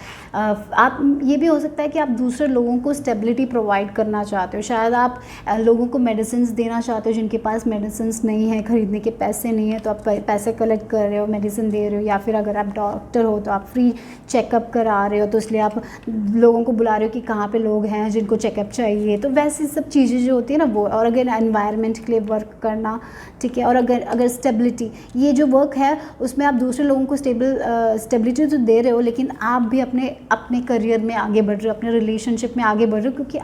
A: आप ये भी हो सकता है कि आप दूसरे लोगों को स्टेबिलिटी प्रोवाइड करना चाहते हो। शायद आप लोगों को मेडिसिन देना चाहते हो जिनके पास मेडिसिन नहीं है, ख़रीदने के पैसे नहीं है, तो आप पैसे कलेक्ट कर रहे हो, मेडिसिन दे रहे हो। या फिर अगर आप डॉक्टर हो तो आप फ्री चेकअप करा रहे हो, तो इसलिए आप लोगों को बुला रहे हो कि कहाँ पे लोग हैं जिनको चेकअप चाहिए। तो वैसी सब चीज़ें जो होती है ना वो, और अगर एनवायरनमेंट के लिए वर्क करना, ठीक है। और अगर स्टेबिलिटी, ये जो वर्क है उसमें आप दूसरे लोगों को स्टेबिलिटी तो दे रहे हो, लेकिन आप भी अपने करियर में आगे बढ़ रहे हो, अपने रिलेशनशिप में आगे बढ़ रहे हो, क्योंकि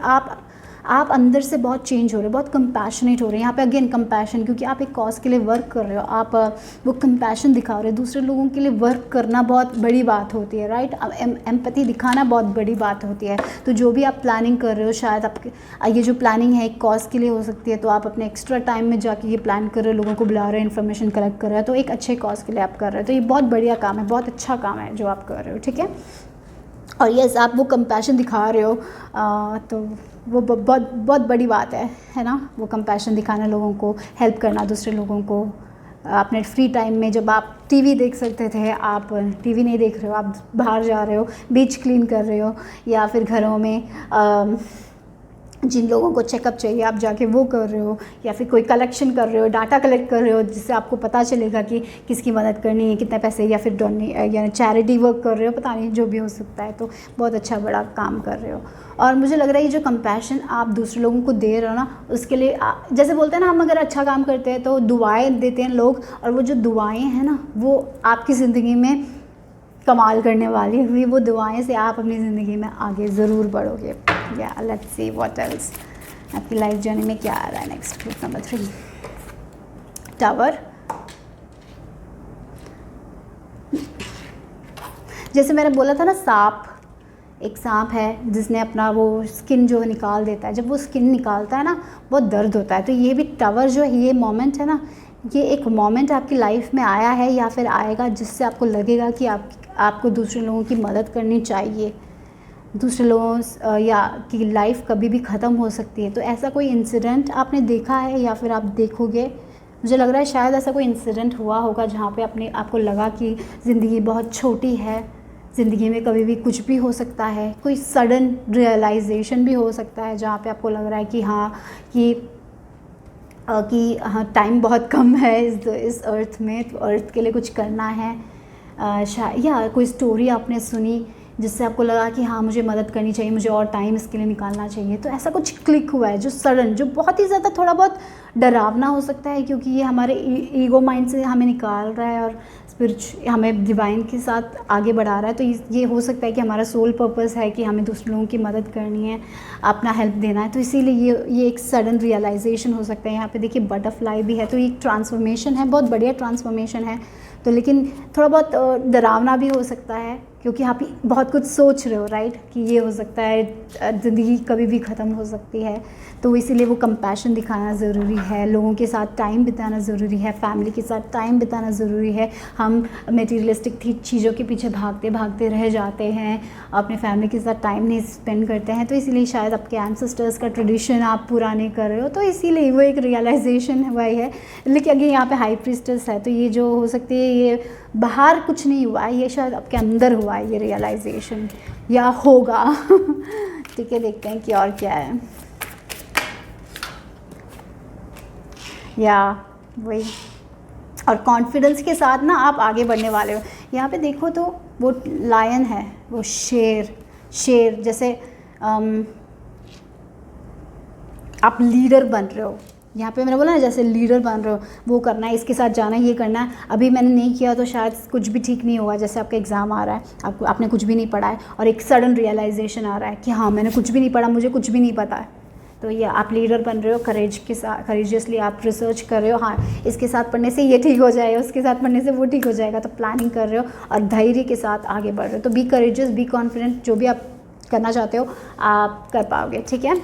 A: आप अंदर से बहुत चेंज हो रहे हो, बहुत कंपैशनेट हो रहे हैं। यहाँ पे अगेन कंपैशन, क्योंकि आप एक कॉज के लिए वर्क कर रहे हो, आप वो कंपैशन दिखा रहे हो। दूसरे लोगों के लिए वर्क करना बहुत बड़ी बात होती है, राइट। एम्पैथी दिखाना बहुत बड़ी बात होती है। तो जो भी आप प्लानिंग कर रहे हो, शायद आपके ये जो प्लानिंग है एक कॉज के लिए हो सकती है, तो आप अपने एक्स्ट्रा टाइम में जाके ये प्लान कर रहे हो, लोगों को बुला रहे हो, इन्फॉर्मेशन कलेक्ट कर रहे हो, तो एक अच्छे कॉज के लिए आप कर रहे हो। तो ये बहुत बढ़िया काम है, बहुत अच्छा काम है जो आप कर रहे हो, ठीक है। और यस, आप वो कंपैशन दिखा रहे हो, तो वो बहुत बड़ी बात है ना। वो कंपैशन दिखाना, लोगों को हेल्प करना, दूसरे लोगों को। अपने फ्री टाइम में जब आप टीवी देख सकते थे, आप टीवी नहीं देख रहे हो, आप बाहर जा रहे हो, बीच क्लीन कर रहे हो, या फिर घरों में जिन लोगों को चेकअप चाहिए आप जाके वो कर रहे हो, या फिर कोई कलेक्शन कर रहे हो, डाटा कलेक्ट कर रहे हो, जिससे आपको पता चलेगा कि किसकी मदद करनी है, कितने पैसे, या फिर या चैरिटी वर्क कर रहे हो, पता नहीं, जो भी हो सकता है। तो बहुत अच्छा बड़ा काम कर रहे हो। और मुझे लग रहा है ये जो कंपैशन आप दूसरे लोगों को दे रहे हो ना, उसके लिए जैसे बोलते हैं ना, हम अगर अच्छा काम करते हैं तो दुआएं देते हैं लोग, और वो जो दुआएं हैं ना वो आपकी ज़िंदगी में कमाल करने वाली हुई। वो दुआएं से आप अपनी ज़िंदगी में आगे ज़रूर बढ़ोगे। या लेट्स सी व्हाट एल्स आपकी लाइफ जर्नी में क्या आ रहा है नेक्स्ट। Group number 3, tower. जैसे मैंने बोला था ना, एक सांप है जिसने अपना वो स्किन जो निकाल देता है। जब वो स्किन निकालता है ना, बहुत दर्द होता है। तो ये भी टावर जो है, ये मोमेंट है ना, ये एक मोमेंट आपकी लाइफ में आया है या फिर आएगा, जिससे आपको लगेगा कि आपको दूसरे लोगों की मदद करनी चाहिए। दूसरे लोगों या की लाइफ कभी भी ख़त्म हो सकती है। तो ऐसा कोई इंसिडेंट आपने देखा है या फिर आप देखोगे? मुझे लग रहा है शायद ऐसा कोई इंसिडेंट हुआ होगा जहाँ पे आपको लगा कि ज़िंदगी बहुत छोटी है, ज़िंदगी में कभी भी कुछ भी हो सकता है। कोई सडन रियलाइजेशन भी हो सकता है जहाँ पे आपको लग रहा है कि हाँ टाइम बहुत कम है इस अर्थ में, तो अर्थ के लिए कुछ करना है। या कोई स्टोरी आपने सुनी जिससे आपको लगा कि हाँ मुझे मदद करनी चाहिए, मुझे और टाइम इसके लिए निकालना चाहिए। तो ऐसा कुछ क्लिक हुआ है जो सडन, जो बहुत ही ज़्यादा थोड़ा बहुत डरावना हो सकता है, क्योंकि ये हमारे ईगो माइंड से हमें निकाल रहा है और हमें डिवाइन के साथ आगे बढ़ा रहा है। तो ये हो सकता है कि हमारा सोल पर्पस है कि हमें दूसरे लोगों की मदद करनी है, अपना हेल्प देना है। तो इसीलिए ये एक सडन रियलाइजेशन हो सकता है। यहाँ पे देखिए बटरफ्लाई भी है, तो ये ट्रांसफॉर्मेशन है, बहुत बढ़िया ट्रांसफॉर्मेशन है। तो लेकिन थोड़ा बहुत डरावना भी हो सकता है, क्योंकि आप बहुत कुछ सोच रहे हो, राइट, कि ये हो सकता है, ज़िंदगी कभी भी ख़त्म हो सकती है। तो इसीलिए वो कंपैशन दिखाना ज़रूरी है, लोगों के साथ टाइम बिताना ज़रूरी है, फैमिली के साथ टाइम बिताना ज़रूरी है। हम मटेरियलिस्टिक चीज़ों के पीछे भागते भागते रह जाते हैं, अपने फैमिली के साथ टाइम नहीं स्पेंड करते हैं। तो इसीलिए शायद आपके एंसेस्टर्स का ट्रेडिशन आप पूरा नहीं कर रहे हो, तो इसीलिए वो एक रियलाइजेशन हुआ है। लेकिन अगर यहाँ पे हाई प्रीस्टेस है, तो ये जो हो सकती है ये बाहर कुछ नहीं हुआ है, ये शायद आपके अंदर हुआ है ये रियलाइजेशन, या होगा। ठीक है, देखते हैं कि और क्या है। या वही, और कॉन्फिडेंस के साथ ना आप आगे बढ़ने वाले हो। यहाँ पे देखो तो वो लायन है, वो शेर जैसे आप लीडर बन रहे हो। यहाँ पे मैंने बोला ना, जैसे लीडर बन रहे हो, वो करना है, इसके साथ जाना है, ये करना है। अभी मैंने नहीं किया तो शायद कुछ भी ठीक नहीं होगा। जैसे आपका एग्ज़ाम आ रहा है, आपने कुछ भी नहीं पढ़ा है और एक सडन रियलाइजेशन आ रहा है कि हाँ मैंने कुछ भी नहीं पढ़ा, मुझे कुछ भी नहीं पता है। तो ये आप लीडर बन रहे हो, करेज के साथ, करेजियसली आप रिसर्च कर रहे हो, हाँ इसके साथ पढ़ने से ये ठीक हो जाएगा, उसके साथ पढ़ने से वो ठीक हो जाएगा। तो प्लानिंग कर रहे हो और धैर्य के साथ आगे बढ़ रहे हो। तो बी करेजियस, बी कॉन्फिडेंट, जो भी आप करना चाहते हो आप कर पाओगे। ठीक है,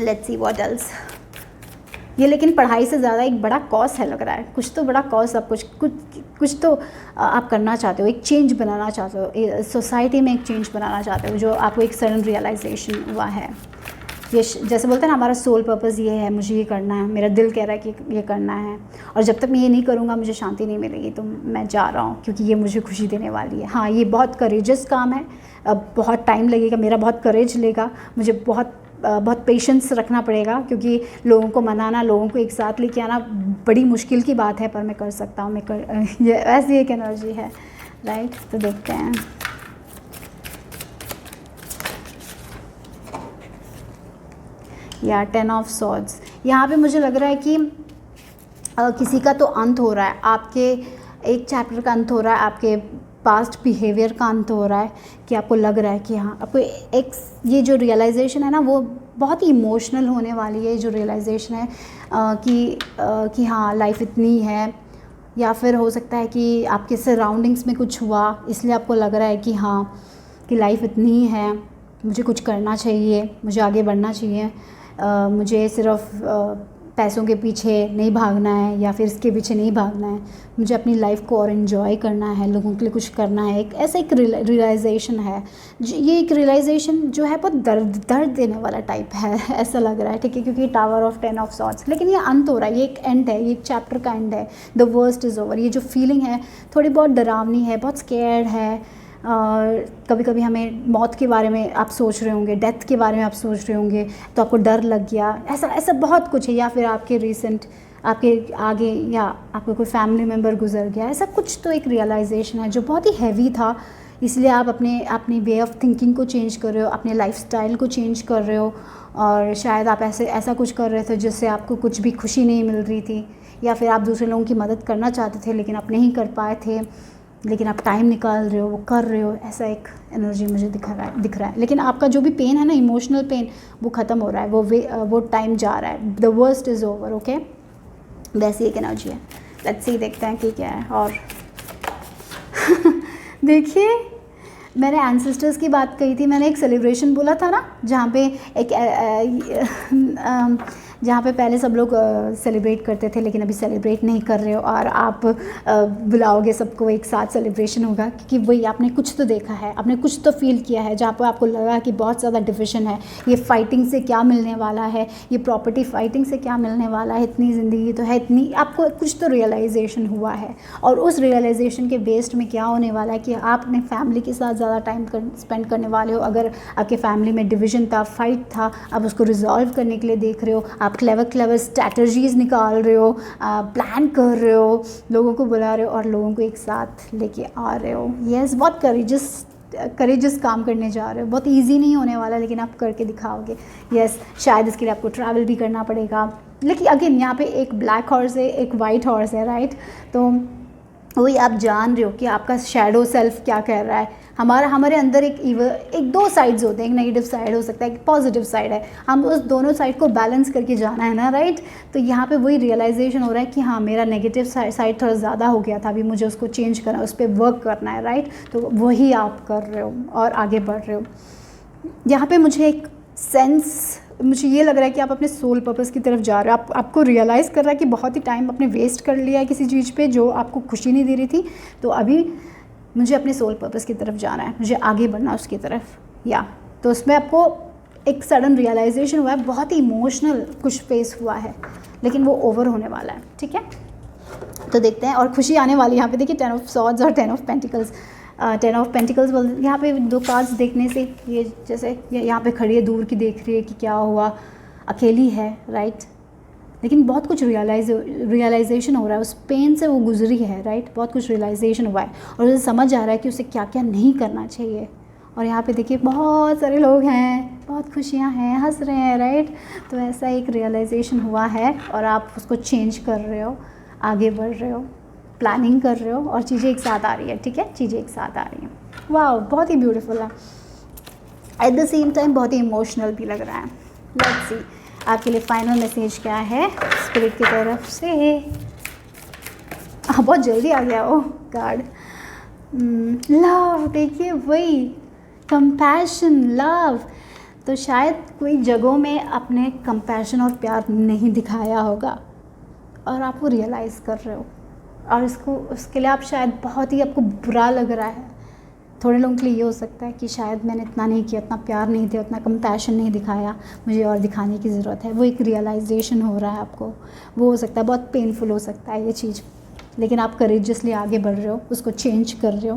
A: लेट्स सी व्हाट एल्स। ये लेकिन पढ़ाई से ज़्यादा एक बड़ा कॉज है लग रहा है, कुछ तो बड़ा कॉज, आप कुछ तो आप करना चाहते हो, एक चेंज बनाना चाहते हो, सोसाइटी में एक चेंज बनाना चाहते हो, जो आपको एक सडन रियलाइजेशन हुआ है। ये जैसे बोलते हैं ना, हमारा सोल पर्पस ये है, मुझे ये करना है, मेरा दिल कह रहा है कि ये करना है, और जब तक मैं ये नहीं करूँगा मुझे शांति नहीं मिलेगी, तो मैं जा रहा हूँ क्योंकि ये मुझे खुशी देने वाली है। हाँ, ये बहुत करेजियस काम है, अब बहुत टाइम लगेगा, मेरा बहुत करेज लेगा, मुझे बहुत पेशेंस रखना पड़ेगा, क्योंकि लोगों को मनाना, लोगों को एक साथ लेके आना बड़ी मुश्किल की बात है, पर मैं कर सकता हूँ। ये ऐसी एक एनर्जी है, राइट। तो देखते हैं, या 10 ऑफ सॉर्ड्स। यहाँ पे मुझे लग रहा है कि किसी का तो अंत हो रहा है, आपके एक चैप्टर का अंत हो रहा है, आपके पास्ट बिहेवियर का अंत हो रहा है, कि आपको लग रहा है कि हाँ आपको एक ये जो रियलाइजेशन है ना, वो बहुत ही इमोशनल होने वाली है। जो रियलाइजेशन है कि हाँ लाइफ इतनी है, या फिर हो सकता है कि आपके सराउंडिंग्स में कुछ हुआ, इसलिए आपको लग रहा है कि हाँ कि लाइफ इतनी है, मुझे कुछ करना चाहिए, मुझे आगे बढ़ना चाहिए, मुझे सिर्फ पैसों के पीछे नहीं भागना है, या फिर इसके पीछे नहीं भागना है, मुझे अपनी लाइफ को और इन्जॉय करना है, लोगों के लिए कुछ करना है। एक ऐसा एक रियलाइजेशन है, ये एक रियलाइजेशन जो है बहुत दर्द देने वाला टाइप है, ऐसा लग रहा है। ठीक है, क्योंकि टावर ऑफ 10 ऑफ सॉर्ड्स, लेकिन ये अंत हो रहा है, ये एक एंड है, ये एक चैप्टर का एंड है, द वर्स्ट इज़ ओवर। ये जो फीलिंग है थोड़ी बहुत डरावनी है, बहुत स्कैर्ड है। कभी कभी हमें मौत के बारे में आप सोच रहे होंगे, डेथ के बारे में आप सोच रहे होंगे, तो आपको डर लग गया, ऐसा बहुत कुछ है। या फिर आपके रिसेंट, आपके आगे, या आपका कोई फैमिली मेम्बर गुजर गया, ऐसा कुछ तो एक रियलाइजेशन है जो बहुत ही हैवी था। इसलिए आप अपनी वे ऑफ थिंकिंग को चेंज कर रहे हो, अपने लाइफस्टाइल को चेंज कर रहे हो, और शायद आप ऐसा कुछ कर रहे थे जिससे आपको कुछ भी खुशी नहीं मिल रही थी, या फिर आप दूसरे लोगों की मदद करना चाहते थे लेकिन आप नहीं कर पाए थे, लेकिन आप टाइम निकाल रहे हो, वो कर रहे हो। ऐसा एक एनर्जी मुझे दिख रहा है। लेकिन आपका जो भी पेन है ना, इमोशनल पेन, वो ख़त्म हो रहा है, वो टाइम जा रहा है, the worst is over. Okay, वैसी एक एनर्जी है। लेट्स सी, देखते हैं कि क्या है। और देखिए, मैंने एंसेस्टर्स की बात कही थी, मैंने एक सेलिब्रेशन बोला था ना, जहाँ पे पहले सब लोग सेलिब्रेट करते थे, लेकिन अभी सेलिब्रेट नहीं कर रहे हो, और आप बुलाओगे सबको, एक साथ सेलिब्रेशन होगा, क्योंकि वही आपने कुछ तो देखा है, आपने कुछ तो फील किया है, जहाँ पर आपको लगा कि बहुत ज़्यादा डिविजन है, ये फाइटिंग से क्या मिलने वाला है, ये प्रॉपर्टी फाइटिंग से क्या मिलने वाला है, इतनी ज़िंदगी तो है, इतनी, आपको कुछ तो रियलाइजेशन हुआ है। और उस रियलाइजेशन के बेस्ड में क्या होने वाला है कि आप अपने फैमिली के साथ ज़्यादा टाइम स्पेंड करने वाले हो। अगर आपके फैमिली में डिवीज़न था, फाइट था, आप उसको रिजॉल्व करने के लिए देख रहे हो, आप क्लेवर स्ट्रैटेजीज़ निकाल रहे हो, प्लान कर रहे हो, लोगों को बुला रहे हो और लोगों को एक साथ लेके आ रहे हो। यस, बहुत करेजियस करेजियस काम करने जा रहे हो, बहुत इजी नहीं होने वाला, लेकिन आप करके दिखाओगे। यस, शायद इसके लिए आपको ट्रैवल भी करना पड़ेगा, लेकिन अगेन यहाँ पे एक ब्लैक हॉर्स है, एक वाइट हॉर्स है, राइट। तो वही आप जान रहे हो कि आपका शैडो सेल्फ क्या कह रहा है। हमारे अंदर एक दो साइड्स होते हैं, एक नेगेटिव साइड हो सकता है, एक पॉजिटिव साइड है, हम उस दोनों साइड को बैलेंस करके जाना है ना, राइट। तो यहाँ पे वही रियलाइजेशन हो रहा है कि हाँ, मेरा नेगेटिव साइड थोड़ा ज़्यादा हो गया था, अभी मुझे उसको चेंज करना है, उस पर वर्क करना है, राइट। तो वही आप कर रहे हो और आगे बढ़ रहे हो। यहाँ पे मुझे ये लग रहा है कि आप अपने सोल पर्पस की तरफ जा रहे हो। आपको रियलाइज़ कर रहा है कि बहुत ही टाइम आपने वेस्ट कर लिया है किसी चीज़ पे जो आपको खुशी नहीं दे रही थी, तो अभी मुझे अपने सोल पर्पस की तरफ जाना है, मुझे आगे बढ़ना है उसकी तरफ। तो उसमें आपको एक सडन रियलाइजेशन हुआ है, बहुत ही इमोशनल कुछ फेस हुआ है, लेकिन वो ओवर होने वाला है, ठीक है। तो देखते हैं, और खुशी आने वाली है। यहाँ पे देखिए 10 ऑफ सॉर्ड्स और 10 ऑफ पेंटिकल्स। 10 ऑफ पेंटिकल्स यहाँ पे दो कार्ड्स देखने से ये जैसे यहाँ पे खड़ी है, दूर की देख रही है कि क्या हुआ, अकेली है, राइट। लेकिन बहुत कुछ रियलाइजेशन हो रहा है, उस पेन से वो गुजरी है, राइट। बहुत कुछ रियलाइजेशन हुआ है और उसे समझ आ रहा है कि उसे क्या क्या नहीं करना चाहिए। और यहाँ पे देखिए बहुत सारे लोग हैं, बहुत खुशियाँ हैं, हंस रहे हैं, राइट। तो ऐसा एक रियलाइजेशन हुआ है और आप उसको चेंज कर रहे हो, आगे बढ़ रहे हो, प्लानिंग कर रहे हो और चीज़ें एक साथ आ रही है, ठीक है, चीज़ें एक साथ आ रही हैं। वाह, बहुत ही ब्यूटीफुल है, एट द सेम टाइम बहुत ही इमोशनल भी लग रहा है। लेट्स सी आपके लिए फाइनल मैसेज क्या है स्पिरिट की तरफ से। बहुत जल्दी आ गया वो कार्ड। लव, देखिए वही कंपैशन, लव। तो शायद कोई जगहों में आपने कंपैशन और प्यार नहीं दिखाया होगा और आप वो रियलाइज़ कर रहे हो, और उसके लिए आप शायद बहुत ही आपको बुरा लग रहा है। थोड़े लोगों के लिए ये हो सकता है कि शायद मैंने इतना नहीं किया, इतना प्यार नहीं दिया, उतना कंपैशन नहीं दिखाया, मुझे और दिखाने की ज़रूरत है। वो एक रियलाइजेशन हो रहा है आपको, वो हो सकता है बहुत पेनफुल हो सकता है ये चीज़, लेकिन आप करेजियसली आगे बढ़ रहे हो, उसको चेंज कर रहे हो,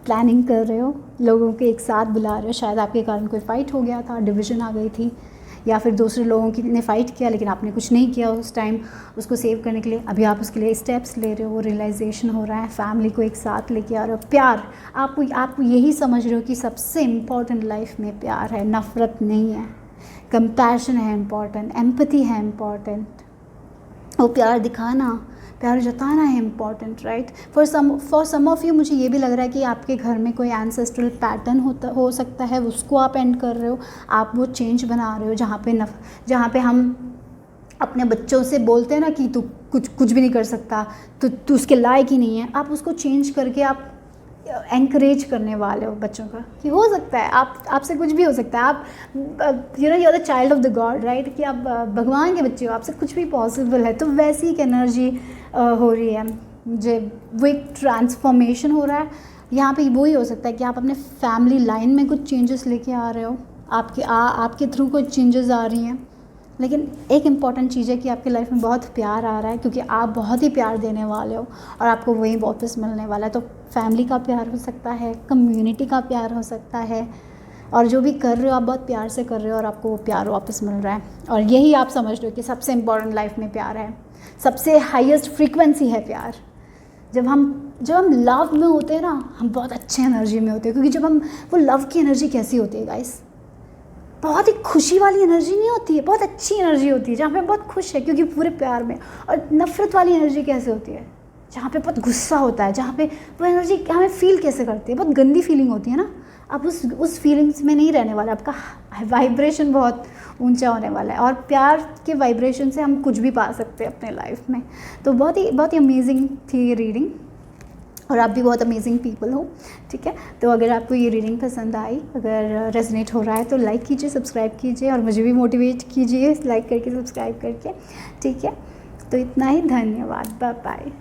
A: प्लानिंग कर रहे हो, लोगों के एक साथ बुला रहे हो। शायद आपके कारण कोई फ़ाइट हो गया था, डिवीज़न आ गई थी, या फिर दूसरे लोगों की ने फ़ाइट किया लेकिन आपने कुछ नहीं किया उस टाइम उसको सेव करने के लिए। अभी आप उसके लिए स्टेप्स ले रहे हो, वो रियलाइजेशन हो रहा है, फैमिली को एक साथ लेके आ रहे हो। प्यार, आप यही समझ रहे हो कि सबसे इम्पॉर्टेंट लाइफ में प्यार है, नफ़रत नहीं है। कंपैशन है इम्पॉर्टेंट, एम्पैथी है इम्पॉर्टेंट, वो प्यार दिखाना, प्यार जताना है important, right. For some of you मुझे ये भी लग रहा है कि आपके घर में कोई एंसेस्ट्रल पैटर्न हो सकता है, उसको आप एंड कर रहे हो, आप वो चेंज बना रहे हो। जहाँ पे हम अपने बच्चों से बोलते हैं ना कि तू कुछ भी नहीं कर सकता, तू उसके लायक ही नहीं है, आप उसको चेंज करके आप एनकरेज करने वाले हो बच्चों का कि हो सकता है आपसे कुछ भी हो सकता है। आप you are the child of the God, right, कि आप भगवान के बच्चे हो, आपसे कुछ भी पॉसिबल है। तो वैसी एक एनर्जी हो रही है, जो वो एक ट्रांसफॉर्मेशन हो रहा है। यहाँ पे वही हो सकता है कि आप अपने फैमिली लाइन में कुछ चेंजेस लेके आ रहे हो, आपके थ्रू कुछ चेंजेस आ रही हैं। लेकिन एक इम्पॉर्टेंट चीज़ है कि आपकी लाइफ में बहुत प्यार आ रहा है, क्योंकि आप बहुत ही प्यार देने वाले हो और आपको वही वापस मिलने वाला है। तो फैमिली का प्यार हो सकता है, कम्युनिटी का प्यार हो सकता है, और जो भी कर रहे हो आप बहुत प्यार से कर रहे हो और आपको वो प्यार वापस मिल रहा है। और यही आप समझ रहे हो कि सबसे इम्पॉर्टेंट लाइफ में प्यार है, सबसे हाईएस्ट फ्रीक्वेंसी है प्यार। जब हम लव में होते हैं ना, हम बहुत अच्छे एनर्जी में होते हैं, क्योंकि जब हम वो लव की एनर्जी कैसी होती है गाइस, बहुत ही खुशी वाली एनर्जी नहीं होती है, बहुत अच्छी एनर्जी होती है जहाँ पे बहुत खुश है क्योंकि पूरे प्यार में। और नफ़रत वाली एनर्जी कैसे होती है, जहाँ पे बहुत गुस्सा होता है, जहाँ पे वो एनर्जी हमें फील कैसे करती है, बहुत गंदी फीलिंग होती है ना। आप उस फीलिंग्स में नहीं रहने वाला, आपका वाइब्रेशन बहुत ऊंचा होने वाला है, और प्यार के वाइब्रेशन से हम कुछ भी पा सकते हैं अपने लाइफ में। तो बहुत ही अमेजिंग थी ये रीडिंग, और आप भी बहुत अमेजिंग पीपल हो, ठीक है। तो अगर आपको ये रीडिंग पसंद आई, अगर रेजोनेट हो रहा है तो लाइक कीजिए, सब्सक्राइब कीजिए, और मुझे भी मोटिवेट कीजिए लाइक करके, सब्सक्राइब करके, ठीक है। तो इतना ही, धन्यवाद, बाय बाय।